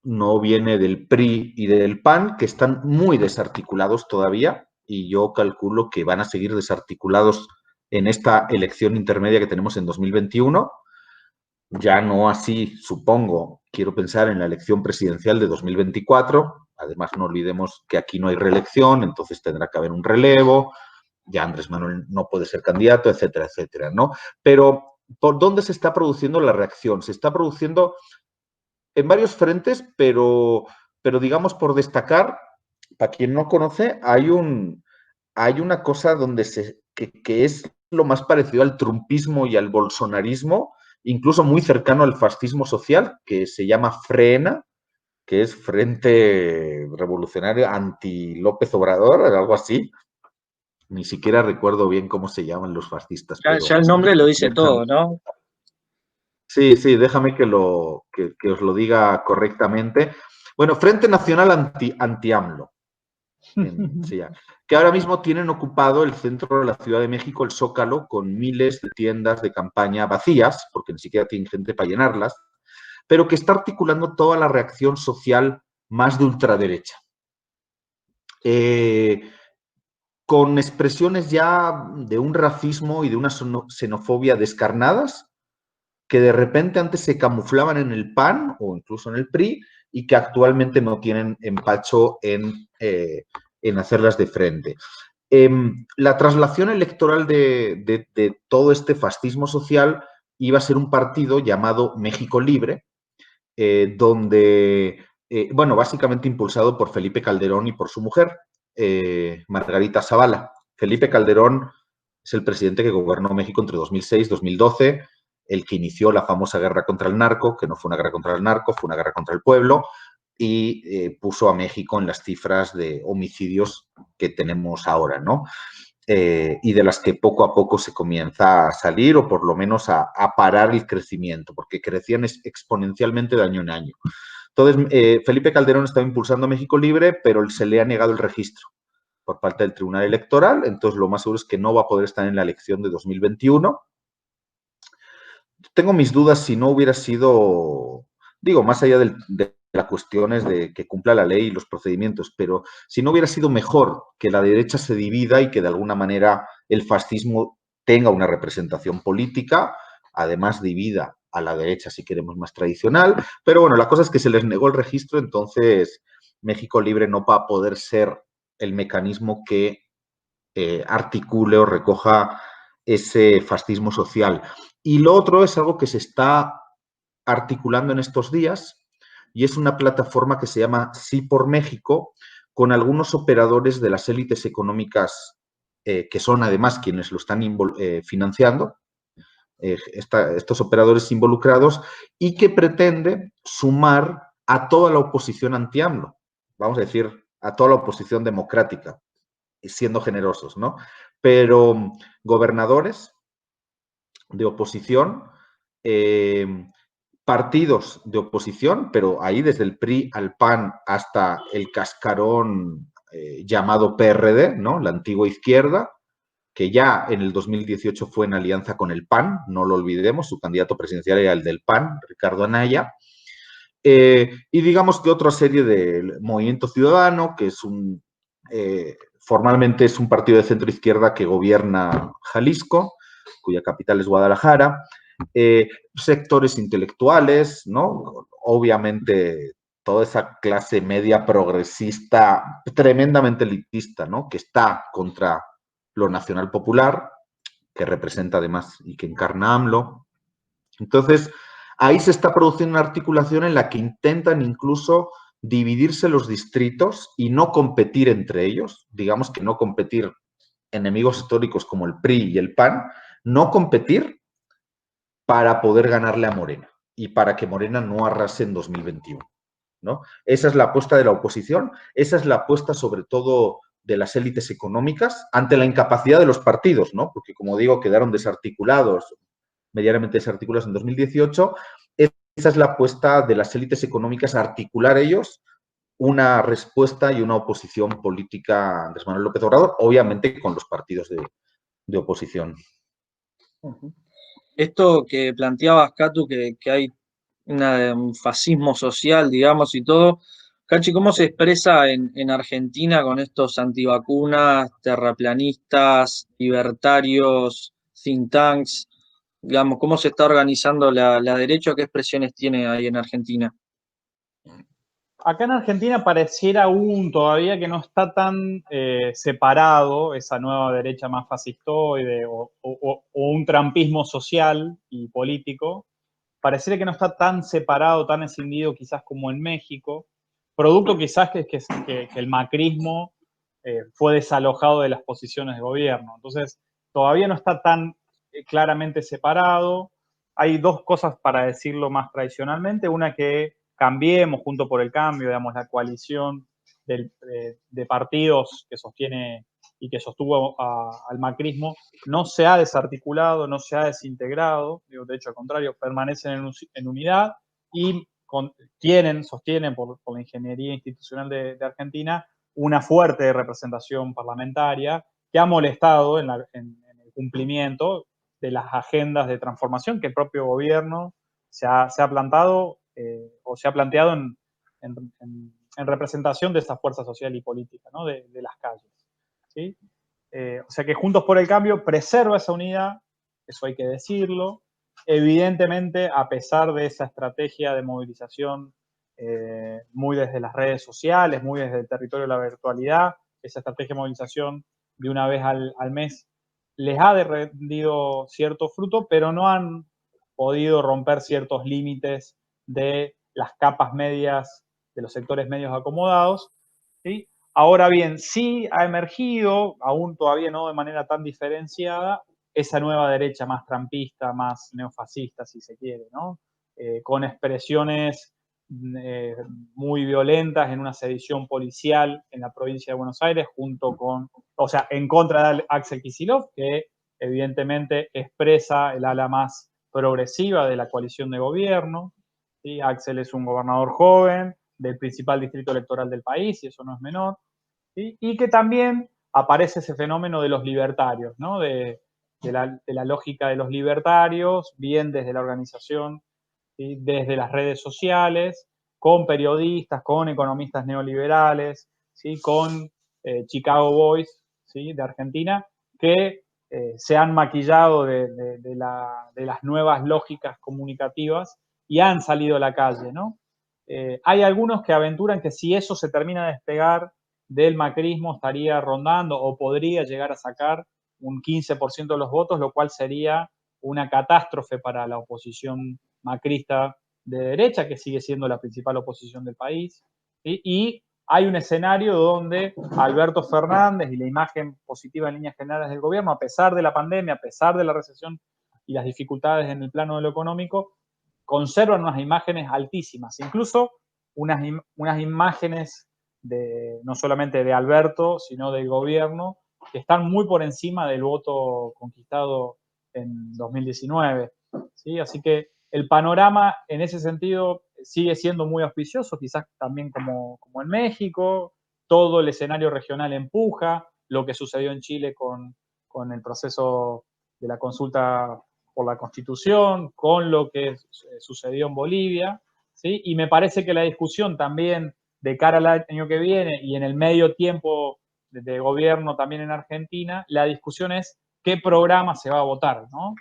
no viene del PRI y del PAN, que están muy desarticulados todavía, y yo calculo que van a seguir desarticulados en esta elección intermedia que tenemos en 2021. Ya no así, supongo, quiero pensar en la elección presidencial de 2024. Además, no olvidemos que aquí no hay reelección, entonces tendrá que haber un relevo. Ya Andrés Manuel no puede ser candidato, etcétera, etcétera, ¿no? Pero, ¿por dónde se está produciendo la reacción? Se está produciendo en varios frentes, pero digamos, por destacar, para quien no conoce, hay una cosa donde que es lo más parecido al trumpismo y al bolsonarismo, incluso muy cercano al fascismo social, que se llama FRENA, que es Frente Revolucionario Anti-López Obrador, algo así. Ni siquiera recuerdo bien cómo se llaman los fascistas. Ya el nombre lo dice todo, ¿no? Sí, déjame que os lo diga correctamente. Bueno, Frente Nacional Anti-AMLO, que ahora mismo tienen ocupado el centro de la Ciudad de México, el Zócalo, con miles de tiendas de campaña vacías, porque ni siquiera tienen gente para llenarlas, pero que está articulando toda la reacción social más de ultraderecha. Con expresiones ya de un racismo y de una xenofobia descarnadas, que de repente antes se camuflaban en el PAN o incluso en el PRI y que actualmente no tienen empacho en hacerlas de frente. La traslación electoral de todo este fascismo social iba a ser un partido llamado México Libre, donde, básicamente impulsado por Felipe Calderón y por su mujer, Margarita Zavala. Felipe Calderón es el presidente que gobernó México entre 2006 y 2012, el que inició la famosa guerra contra el narco, que no fue una guerra contra el narco, fue una guerra contra el pueblo, y puso a México en las cifras de homicidios que tenemos ahora, ¿no? Y de las que poco a poco se comienza a salir, o por lo menos a parar el crecimiento, porque crecían exponencialmente de año en año. Entonces, Felipe Calderón estaba impulsando a México Libre, pero se le ha negado el registro por parte del Tribunal Electoral, entonces lo más seguro es que no va a poder estar en la elección de 2021. Tengo mis dudas si no hubiera sido, digo, más allá de las cuestiones de que cumpla la ley y los procedimientos, pero si no hubiera sido mejor que la derecha se divida y que de alguna manera el fascismo tenga una representación política, además divida a la derecha, si queremos, más tradicional. Pero bueno, la cosa es que se les negó el registro, entonces México Libre no va a poder ser el mecanismo que articule o recoja ese fascismo social. Y lo otro es algo que se está articulando en estos días y es una plataforma que se llama Sí por México, con algunos operadores de las élites económicas que son además quienes lo están financiando, estos operadores involucrados, y que pretende sumar a toda la oposición anti-AMLO, vamos a decir, a toda la oposición democrática, siendo generosos, ¿no? Pero gobernadores de oposición, partidos de oposición, pero ahí desde el PRI al PAN hasta el cascarón llamado PRD, ¿no? La antigua izquierda, que ya en el 2018 fue en alianza con el PAN, no lo olvidemos, su candidato presidencial era el del PAN, Ricardo Anaya, y digamos que otra serie de Movimiento Ciudadano, que es formalmente es un partido de centro izquierda que gobierna Jalisco, cuya capital es Guadalajara, sectores intelectuales, ¿no? Obviamente toda esa clase media progresista, tremendamente elitista, ¿no? Que está contra lo nacional popular, que representa además y que encarna AMLO. Entonces, ahí se está produciendo una articulación en la que intentan incluso dividirse los distritos y no competir entre ellos, digamos que no competir enemigos históricos como el PRI y el PAN, no competir para poder ganarle a Morena y para que Morena no arrase en 2021, ¿no? Esa es la apuesta de la oposición, esa es la apuesta sobre todo de las élites económicas ante la incapacidad de los partidos, ¿no? Porque, como digo, quedaron desarticulados, medianamente desarticulados en 2018. Esa es la apuesta de las élites económicas a articular ellos una respuesta y una oposición política a Andrés Manuel López Obrador, obviamente con los partidos de oposición. Esto que planteabas, Catu, que hay un fascismo social, digamos, y todo. Cachi, ¿cómo se expresa en Argentina con estos antivacunas, terraplanistas, libertarios, think tanks? Digamos, ¿cómo se está organizando la derecha? ¿Qué expresiones tiene ahí en Argentina? Acá en Argentina pareciera aún todavía que no está tan separado esa nueva derecha más fascistoide o un trampismo social y político. Pareciera que no está tan separado, tan escindido quizás como en México, producto quizás que el macrismo fue desalojado de las posiciones de gobierno. Entonces, todavía no está tan claramente separado. Hay dos cosas para decirlo más tradicionalmente. Una, que Cambiemos, Junto por el Cambio, digamos, la coalición de partidos que sostiene y que sostuvo al macrismo, no se ha desarticulado, no se ha desintegrado, digo, de hecho al contrario, permanecen en unidad y sostienen por la ingeniería institucional de Argentina una fuerte representación parlamentaria que ha molestado en el cumplimiento de las agendas de transformación que el propio gobierno se ha plantado o se ha planteado en representación de esa fuerza social y política, ¿no? de las calles. ¿Sí? O sea que Juntos por el Cambio preserva esa unidad, eso hay que decirlo. Evidentemente, a pesar de esa estrategia de movilización muy desde las redes sociales, muy desde el territorio de la virtualidad, esa estrategia de movilización de una vez al mes les ha rendido cierto fruto, pero no han podido romper ciertos límites de las capas medias, de los sectores medios acomodados, ¿sí? Ahora bien, sí ha emergido, aún todavía no de manera tan diferenciada, esa nueva derecha más trampista, más neofascista, si se quiere, ¿no? Con expresiones muy violentas en una sedición policial en la provincia de Buenos Aires, en contra de Axel Kicillof, que evidentemente expresa el ala más progresiva de la coalición de gobierno. ¿Sí? Axel es un gobernador joven del principal distrito electoral del país, y eso no es menor. ¿Sí? Y que también aparece ese fenómeno de los libertarios, ¿no? de la lógica de los libertarios, bien desde la organización, ¿sí? Desde las redes sociales, con periodistas, con economistas neoliberales, ¿sí? Con Chicago Boys, ¿sí? de Argentina, que se han maquillado de las nuevas lógicas comunicativas y han salido a la calle, ¿no? Hay algunos que aventuran que si eso se termina de despegar del macrismo estaría rondando o podría llegar a sacar un 15% de los votos, lo cual sería una catástrofe para la oposición macrista de derecha, que sigue siendo la principal oposición del país. ¿Sí? Y hay un escenario donde Alberto Fernández y la imagen positiva en líneas generales del gobierno, a pesar de la pandemia, a pesar de la recesión y las dificultades en el plano de lo económico, conservan unas imágenes altísimas, incluso unas imágenes no solamente de Alberto, sino del gobierno, que están muy por encima del voto conquistado en 2019. ¿Sí? Así que el panorama en ese sentido sigue siendo muy auspicioso, quizás también como en México, todo el escenario regional empuja, lo que sucedió en Chile con el proceso de la consulta por la Constitución, con lo que sucedió en Bolivia, ¿sí? Y me parece que la discusión también de cara al año que viene y en el medio tiempo de gobierno también en Argentina, la discusión es qué programa se va a votar, ¿no?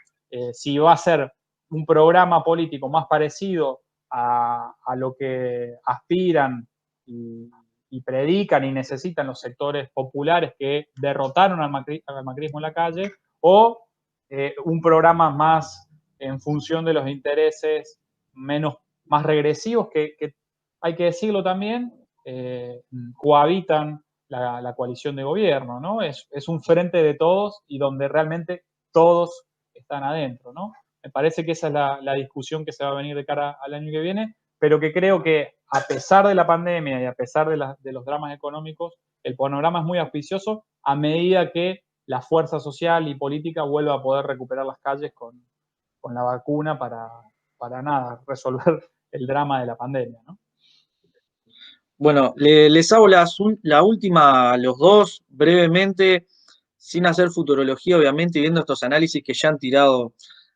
Si va a ser un programa político más parecido a lo que aspiran y predican y necesitan los sectores populares que derrotaron al macrismo en la calle, o un programa más en función de los intereses más regresivos que hay que decirlo también, cohabitan la coalición de gobierno, ¿no? Es un frente de todos y donde realmente todos están adentro, ¿no? Me parece que esa es la discusión que se va a venir de cara al año que viene, pero que creo que a pesar de la pandemia y a pesar de los dramas económicos, el panorama es muy auspicioso a medida que la fuerza social y política vuelva a poder recuperar las calles con la vacuna para nada, resolver el drama de la pandemia, ¿no? Bueno, les hago la última a los dos, brevemente, sin hacer futurología, obviamente, y viendo estos análisis que ya han tirado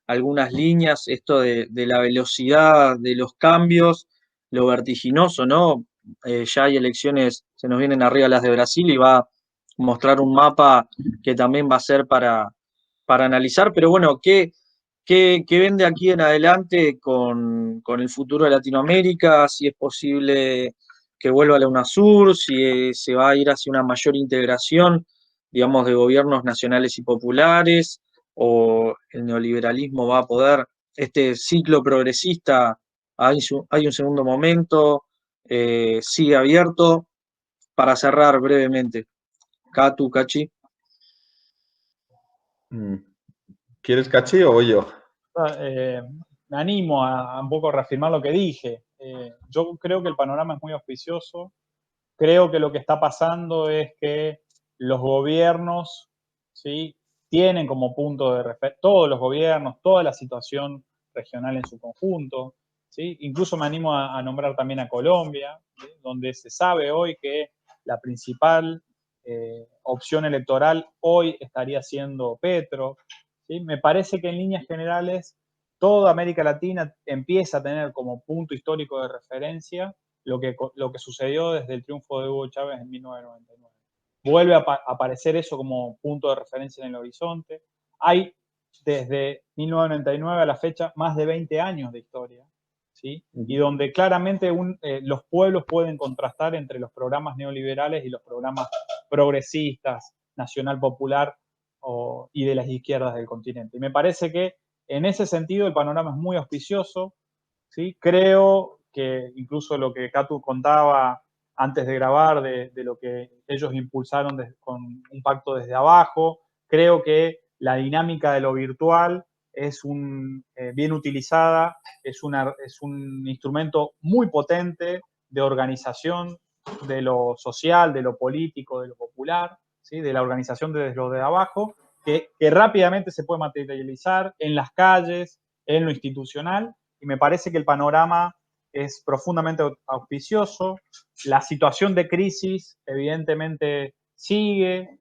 algunas líneas, esto de la velocidad de los cambios, lo vertiginoso, ¿no? Ya hay elecciones, se nos vienen arriba las de Brasil y va a mostrar un mapa que también va a ser para analizar, pero bueno, ¿qué ven de aquí en adelante con el futuro de Latinoamérica? Si es posible que vuelva a la UNASUR, si se va a ir hacia una mayor integración, digamos, de gobiernos nacionales y populares, o el neoliberalismo va a poder, este ciclo progresista, hay un segundo momento, sigue abierto. Para cerrar brevemente, Catu, Cachi. ¿Quieres Cachi o voy yo? Me animo a un poco reafirmar lo que dije. Yo creo que el panorama es muy auspicioso. Creo que lo que está pasando es que los gobiernos, ¿sí?, tienen como punto de referencia, todos los gobiernos, toda la situación regional en su conjunto, ¿sí? Incluso me animo a nombrar también a Colombia, ¿sí?, donde se sabe hoy que la principal opción electoral hoy estaría siendo Petro, ¿sí? Me parece que en líneas generales toda América Latina empieza a tener como punto histórico de referencia lo que sucedió desde el triunfo de Hugo Chávez en 1999. Vuelve a aparecer eso como punto de referencia en el horizonte. Hay desde 1999 a la fecha más de 20 años de historia, ¿sí? Y donde claramente los pueblos pueden contrastar entre los programas neoliberales y los programas progresistas, nacional popular y de las izquierdas del continente. Y me parece que en ese sentido el panorama es muy auspicioso, ¿sí? Creo que incluso lo que Catu contaba antes de grabar, de lo que ellos impulsaron con un pacto desde abajo, creo que la dinámica de lo virtual es bien utilizada, es un instrumento muy potente de organización de lo social, de lo político, de lo popular, ¿sí?, de la organización desde lo de abajo, que rápidamente se puede materializar en las calles, en lo institucional, y me parece que el panorama es profundamente auspicioso. La situación de crisis evidentemente sigue,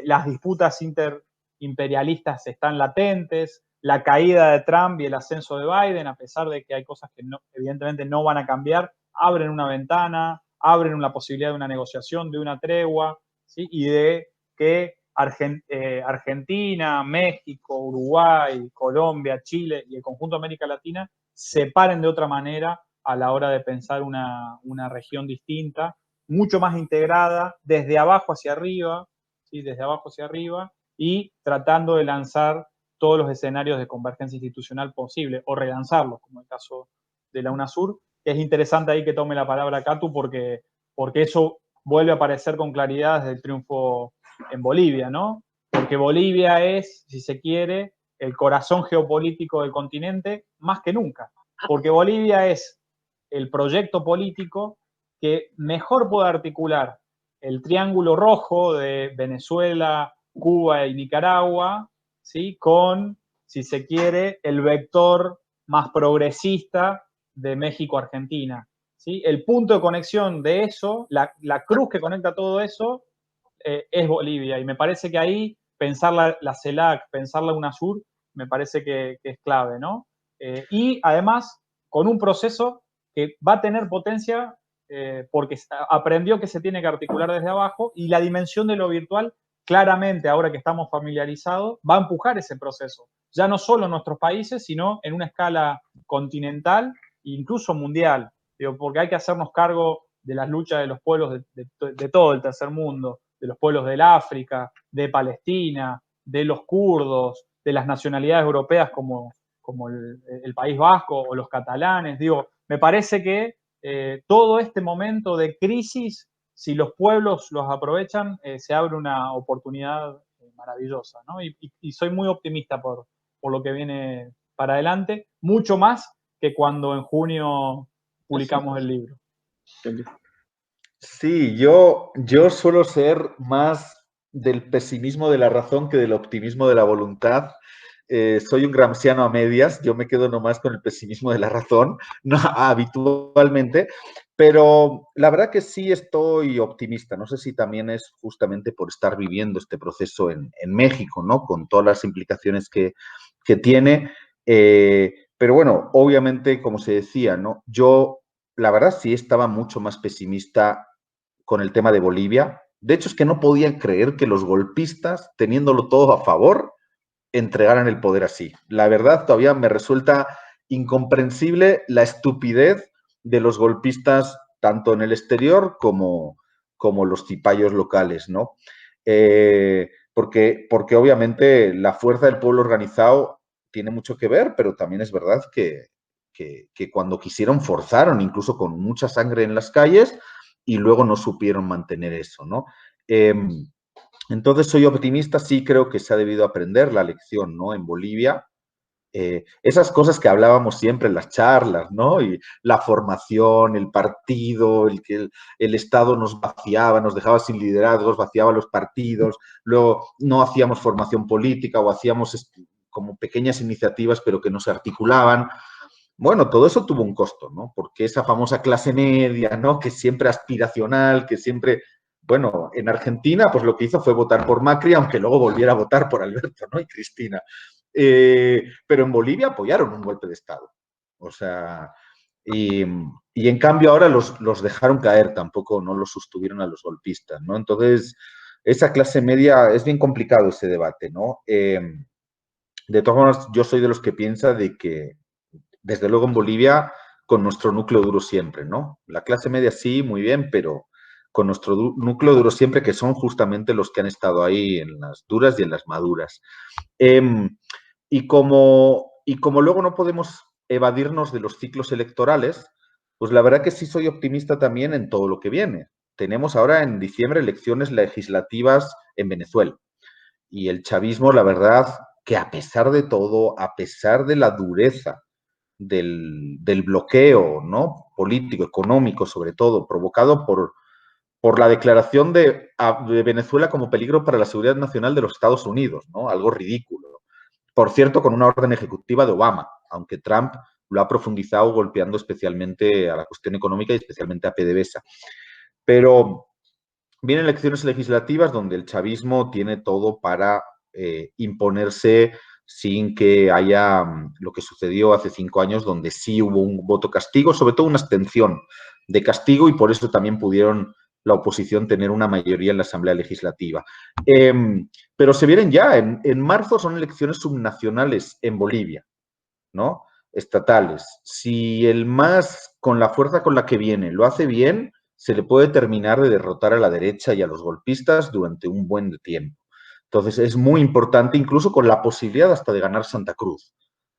las disputas interimperialistas están latentes, la caída de Trump y el ascenso de Biden, a pesar de que hay cosas que evidentemente no van a cambiar, abren una ventana, abren la posibilidad de una negociación, de una tregua, ¿sí?, y de que Argentina, México, Uruguay, Colombia, Chile y el conjunto de América Latina se paren de otra manera a la hora de pensar una región distinta, mucho más integrada, desde abajo hacia arriba, ¿sí? Desde abajo hacia arriba, y tratando de lanzar todos los escenarios de convergencia institucional posible, o relanzarlos, como el caso de la UNASUR. Es interesante ahí que tome la palabra Catu, porque eso vuelve a aparecer con claridad desde el triunfo en Bolivia, ¿no? Porque Bolivia es, si se quiere, el corazón geopolítico del continente más que nunca. Porque Bolivia es el proyecto político que mejor puede articular el triángulo rojo de Venezuela, Cuba y Nicaragua, ¿sí? Con, si se quiere, el vector más progresista de México-Argentina. ¿Sí? El punto de conexión de eso, la cruz que conecta todo eso, es Bolivia. Y me parece que ahí pensar la CELAC, pensar la UNASUR, me parece que es clave, ¿no? Y además, con un proceso que va a tener potencia porque aprendió que se tiene que articular desde abajo, y la dimensión de lo virtual, claramente, ahora que estamos familiarizados, va a empujar ese proceso. Ya no solo en nuestros países, sino en una escala continental e incluso mundial. Digo, porque hay que hacernos cargo de las luchas de los pueblos de todo el tercer mundo, de los pueblos del África, de Palestina, de los kurdos, de las nacionalidades europeas como el País Vasco o los catalanes. Digo, me parece que todo este momento de crisis, si los pueblos los aprovechan, se abre una oportunidad maravillosa, ¿no? Y soy muy optimista por lo que viene para adelante, mucho más que cuando en junio publicamos el libro. Sí, yo suelo ser más del pesimismo de la razón que del optimismo de la voluntad. Soy un gramsciano a medias, yo me quedo nomás con el pesimismo de la razón, no, habitualmente, pero la verdad que sí estoy optimista. No sé si también es justamente por estar viviendo este proceso en México, ¿no? Con todas las implicaciones que tiene. Pero bueno, obviamente, como se decía, ¿no? Yo, la verdad, sí estaba mucho más pesimista con el tema de Bolivia. De hecho, es que no podía creer que los golpistas, teniéndolo todo a favor, entregaran el poder así. La verdad, todavía me resulta incomprensible la estupidez de los golpistas, tanto en el exterior como los cipayos locales, ¿no? Porque obviamente la fuerza del pueblo organizado tiene mucho que ver, pero también es verdad que cuando quisieron forzaron, incluso con mucha sangre en las calles, y luego no supieron mantener eso, ¿no? Entonces soy optimista, sí creo que se ha debido aprender la lección, ¿no? En Bolivia, esas cosas que hablábamos siempre en las charlas, ¿no? Y la formación, el partido, el que el Estado nos vaciaba, nos dejaba sin liderazgos, vaciaba los partidos, luego no hacíamos formación política o hacíamos como pequeñas iniciativas pero que no se articulaban. Bueno, todo eso tuvo un costo, ¿no? Porque esa famosa clase media, ¿no? Que siempre aspiracional, que siempre... Bueno, en Argentina, pues lo que hizo fue votar por Macri, aunque luego volviera a votar por Alberto, ¿no? Y Cristina. Pero en Bolivia apoyaron un golpe de Estado. O sea, y en cambio ahora los dejaron caer, tampoco no los sostuvieron a los golpistas, ¿no? Entonces, esa clase media, es bien complicado ese debate, ¿no? De todas formas, yo soy de los que piensa de que, desde luego en Bolivia, con nuestro núcleo duro siempre, ¿no? La clase media sí, muy bien, pero con nuestro núcleo duro siempre, que son justamente los que han estado ahí en las duras y en las maduras. Y como luego no podemos evadirnos de los ciclos electorales, pues la verdad que sí soy optimista también en todo lo que viene. Tenemos ahora en diciembre elecciones legislativas en Venezuela. Y el chavismo, la verdad, que a pesar de todo, a pesar de la dureza del bloqueo, ¿no? Político, económico, sobre todo, provocado por la declaración de Venezuela como peligro para la seguridad nacional de los Estados Unidos, ¿no? Algo ridículo. Por cierto, con una orden ejecutiva de Obama, aunque Trump lo ha profundizado golpeando especialmente a la cuestión económica y especialmente a PDVSA. Pero vienen elecciones legislativas donde el chavismo tiene todo para imponerse sin que haya lo que sucedió hace 5 años, donde sí hubo un voto castigo, sobre todo una abstención de castigo, y por eso también pudieron la oposición tener una mayoría en la Asamblea Legislativa. Pero se vienen ya, en marzo son elecciones subnacionales en Bolivia, ¿no? Estatales. Si el MAS, con la fuerza con la que viene, lo hace bien, se le puede terminar de derrotar a la derecha y a los golpistas durante un buen tiempo. Entonces es muy importante, incluso con la posibilidad hasta de ganar Santa Cruz,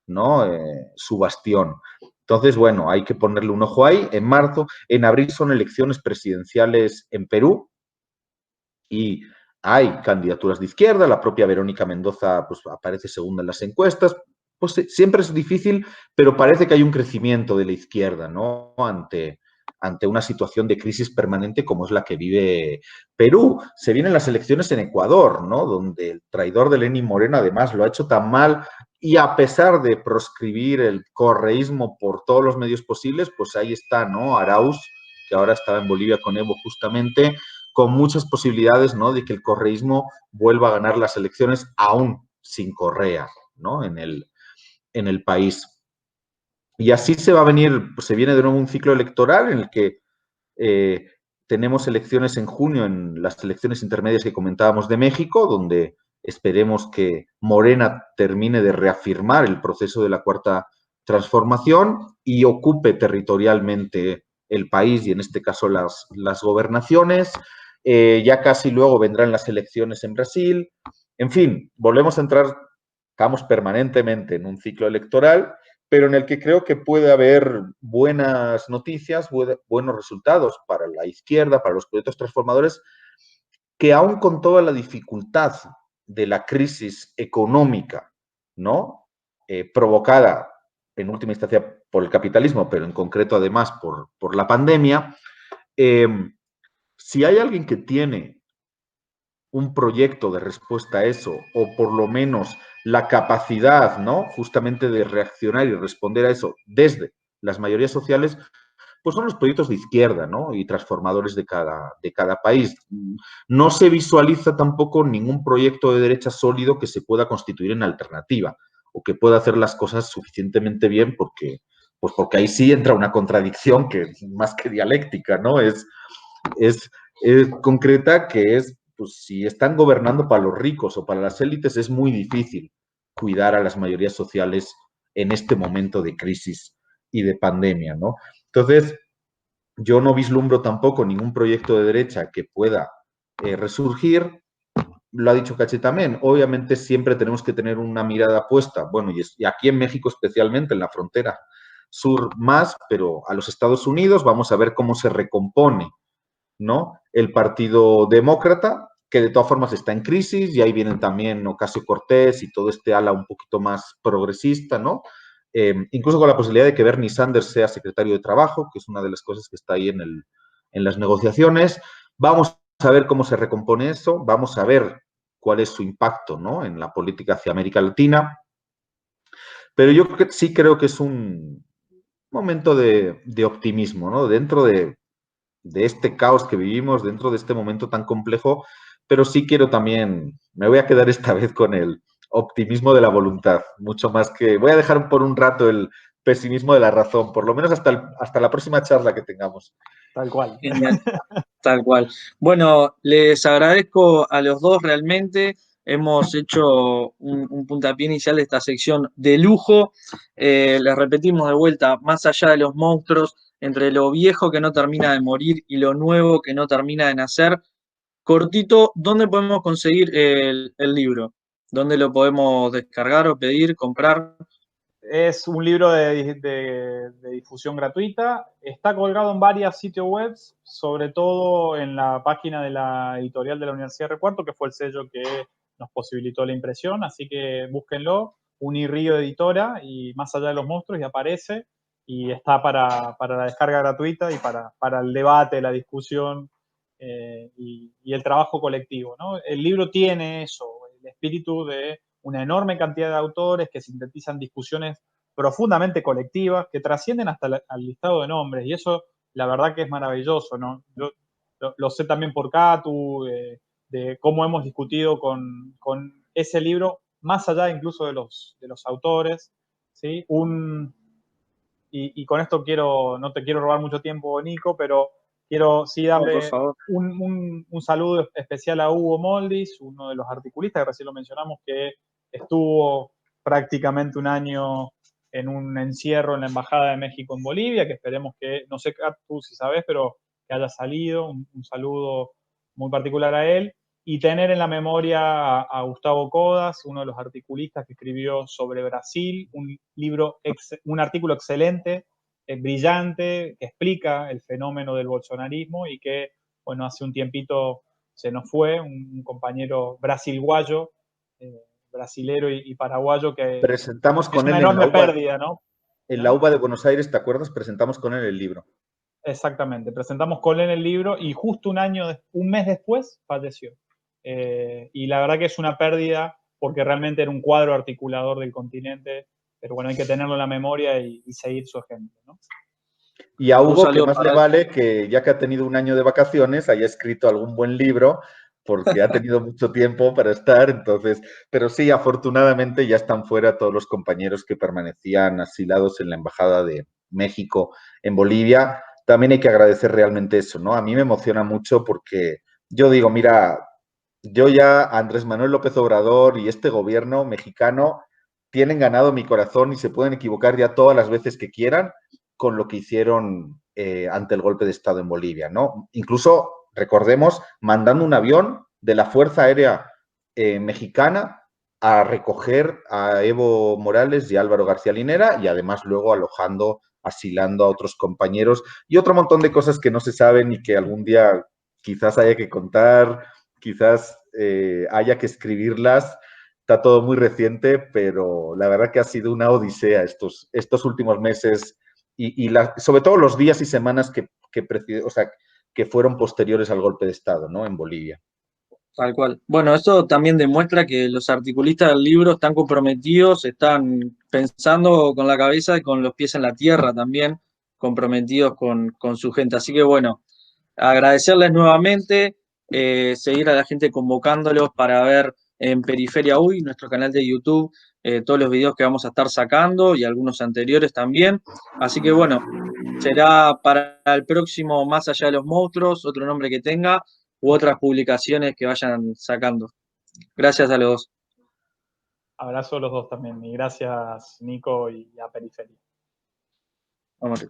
¿no? Su bastión. Entonces, bueno, hay que ponerle un ojo ahí. En marzo, en abril son elecciones presidenciales en Perú y hay candidaturas de izquierda. La propia Verónica Mendoza pues, aparece segunda en las encuestas. Pues siempre es difícil, pero parece que hay un crecimiento de la izquierda, ¿no? Ante una situación de crisis permanente como es la que vive Perú. Se vienen las elecciones en Ecuador, ¿no? Donde el traidor de Lenín Moreno además lo ha hecho tan mal y a pesar de proscribir el correísmo por todos los medios posibles, pues ahí está, ¿no? Arauz, que ahora estaba en Bolivia con Evo justamente, con muchas posibilidades, ¿no? De que el correísmo vuelva a ganar las elecciones aún sin Correa, ¿no? En el país. Y así se va a venir, pues se viene de nuevo un ciclo electoral en el que tenemos elecciones en junio, en las elecciones intermedias que comentábamos de México, donde esperemos que Morena termine de reafirmar el proceso de la cuarta transformación y ocupe territorialmente el país y en este caso las gobernaciones. Ya casi luego vendrán las elecciones en Brasil. En fin, volvemos a entrar, estamos permanentemente en un ciclo electoral, pero en el que creo que puede haber buenas noticias, buenos resultados para la izquierda, para los proyectos transformadores, que aún con toda la dificultad de la crisis económica, ¿no? Provocada en última instancia por el capitalismo, pero en concreto además por la pandemia, si hay alguien que tiene un proyecto de respuesta a eso, o por lo menos la capacidad, ¿no? Justamente de reaccionar y responder a eso desde las mayorías sociales, pues son los proyectos de izquierda, ¿no? Y transformadores de cada país. No se visualiza tampoco ningún proyecto de derecha sólido que se pueda constituir en alternativa o que pueda hacer las cosas suficientemente bien porque ahí sí entra una contradicción que más que dialéctica, ¿no? Es concreta, que es, pues si están gobernando para los ricos o para las élites, es muy difícil cuidar a las mayorías sociales en este momento de crisis y de pandemia, ¿no? Entonces, yo no vislumbro tampoco ningún proyecto de derecha que pueda resurgir. Lo ha dicho Caché también, obviamente siempre tenemos que tener una mirada puesta, bueno, y aquí en México especialmente, en la frontera sur más, pero a los Estados Unidos, vamos a ver cómo se recompone, ¿no? El Partido Demócrata, que de todas formas está en crisis, y ahí vienen también Ocasio-Cortez y todo este ala un poquito más progresista, ¿no? Incluso con la posibilidad de que Bernie Sanders sea secretario de Trabajo, que es una de las cosas que está ahí en las negociaciones. Vamos a ver cómo se recompone eso, vamos a ver cuál es su impacto, ¿no? En la política hacia América Latina. Pero yo sí creo que es un momento de optimismo, ¿no? Dentro de este caos que vivimos, dentro de este momento tan complejo, pero sí quiero también, me voy a quedar esta vez con el optimismo de la voluntad, mucho más que, voy a dejar por un rato el pesimismo de la razón, por lo menos hasta la próxima charla que tengamos. Tal cual. Genial, tal cual. Bueno, les agradezco a los dos realmente. Hemos hecho un puntapié inicial de esta sección de lujo. Les repetimos de vuelta, más allá de los monstruos, entre lo viejo que no termina de morir y lo nuevo que no termina de nacer. Cortito, ¿dónde podemos conseguir el libro? ¿Dónde lo podemos descargar o pedir, comprar? Es un libro de difusión gratuita. Está colgado en varios sitios web, sobre todo en la página de la editorial de la Universidad de Recuarto, que fue el sello que nos posibilitó la impresión. Así que búsquenlo, Unirrío Editora, y Más allá de los monstruos, y aparece. Y está para la descarga gratuita y para el debate, la discusión y el trabajo colectivo, ¿no? El libro tiene eso, el espíritu de una enorme cantidad de autores que sintetizan discusiones profundamente colectivas, que trascienden hasta al listado de nombres, y eso la verdad que es maravilloso, ¿no? Yo lo sé también por Catu, de cómo hemos discutido con ese libro, más allá incluso de los autores, ¿sí? Y con esto no te quiero robar mucho tiempo, Nico, pero Quiero sí No, por darle favor. un saludo especial a Hugo Moldis, uno de los articulistas que recién lo mencionamos, que estuvo prácticamente un año en un encierro en la Embajada de México en Bolivia, que esperemos que, no sé tú si sabes, pero que haya salido. Un saludo muy particular a él. Y tener en la memoria a Gustavo Codas, uno de los articulistas que escribió sobre Brasil, un artículo excelente, brillante, que explica el fenómeno del bolsonarismo y que, bueno, hace un tiempito se nos fue, un compañero brasilguayo, brasilero y paraguayo, que Presentamos es con una él en enorme pérdida, ¿no? la UBA de Buenos Aires, ¿te acuerdas? Presentamos con él el libro. Exactamente, presentamos con él el libro y justo un mes después falleció. Y la verdad que es una pérdida porque realmente era un cuadro articulador del continente, pero bueno, hay que tenerlo en la memoria y seguir su ejemplo, ¿no? Y a Un Hugo, que saludo más le para él. vale que ya que ha tenido un año de vacaciones, haya escrito algún buen libro, porque ha tenido mucho tiempo para estar, entonces, pero sí, afortunadamente ya están fuera todos los compañeros que permanecían asilados en la Embajada de México en Bolivia. También hay que agradecer realmente eso, ¿no? A mí me emociona mucho porque yo digo, mira, yo ya, Andrés Manuel López Obrador y este gobierno mexicano tienen ganado mi corazón y se pueden equivocar ya todas las veces que quieran con lo que hicieron ante el golpe de Estado en Bolivia, ¿no? Incluso, recordemos, mandando un avión de la Fuerza Aérea Mexicana a recoger a Evo Morales y Álvaro García Linera y además luego alojando, asilando a otros compañeros y otro montón de cosas que no se saben y que algún día quizás haya que contar, quizás haya que escribirlas. Está todo muy reciente, pero la verdad que ha sido una odisea estos últimos meses y sobre todo los días y semanas que fueron posteriores al golpe de Estado, ¿no? En Bolivia. Tal cual. Bueno, esto también demuestra que los articulistas del libro están comprometidos, están pensando con la cabeza y con los pies en la tierra también, comprometidos con su gente. Así que bueno, agradecerles nuevamente, seguir a la gente convocándolos para ver en Periferia Uy, nuestro canal de YouTube, todos los videos que vamos a estar sacando y algunos anteriores también. Así que bueno, será para el próximo Más allá de los monstruos, otro nombre que tenga, u otras publicaciones que vayan sacando. Gracias a los dos. Abrazo a los dos también y gracias, Nico, y a Periferia. Vamos.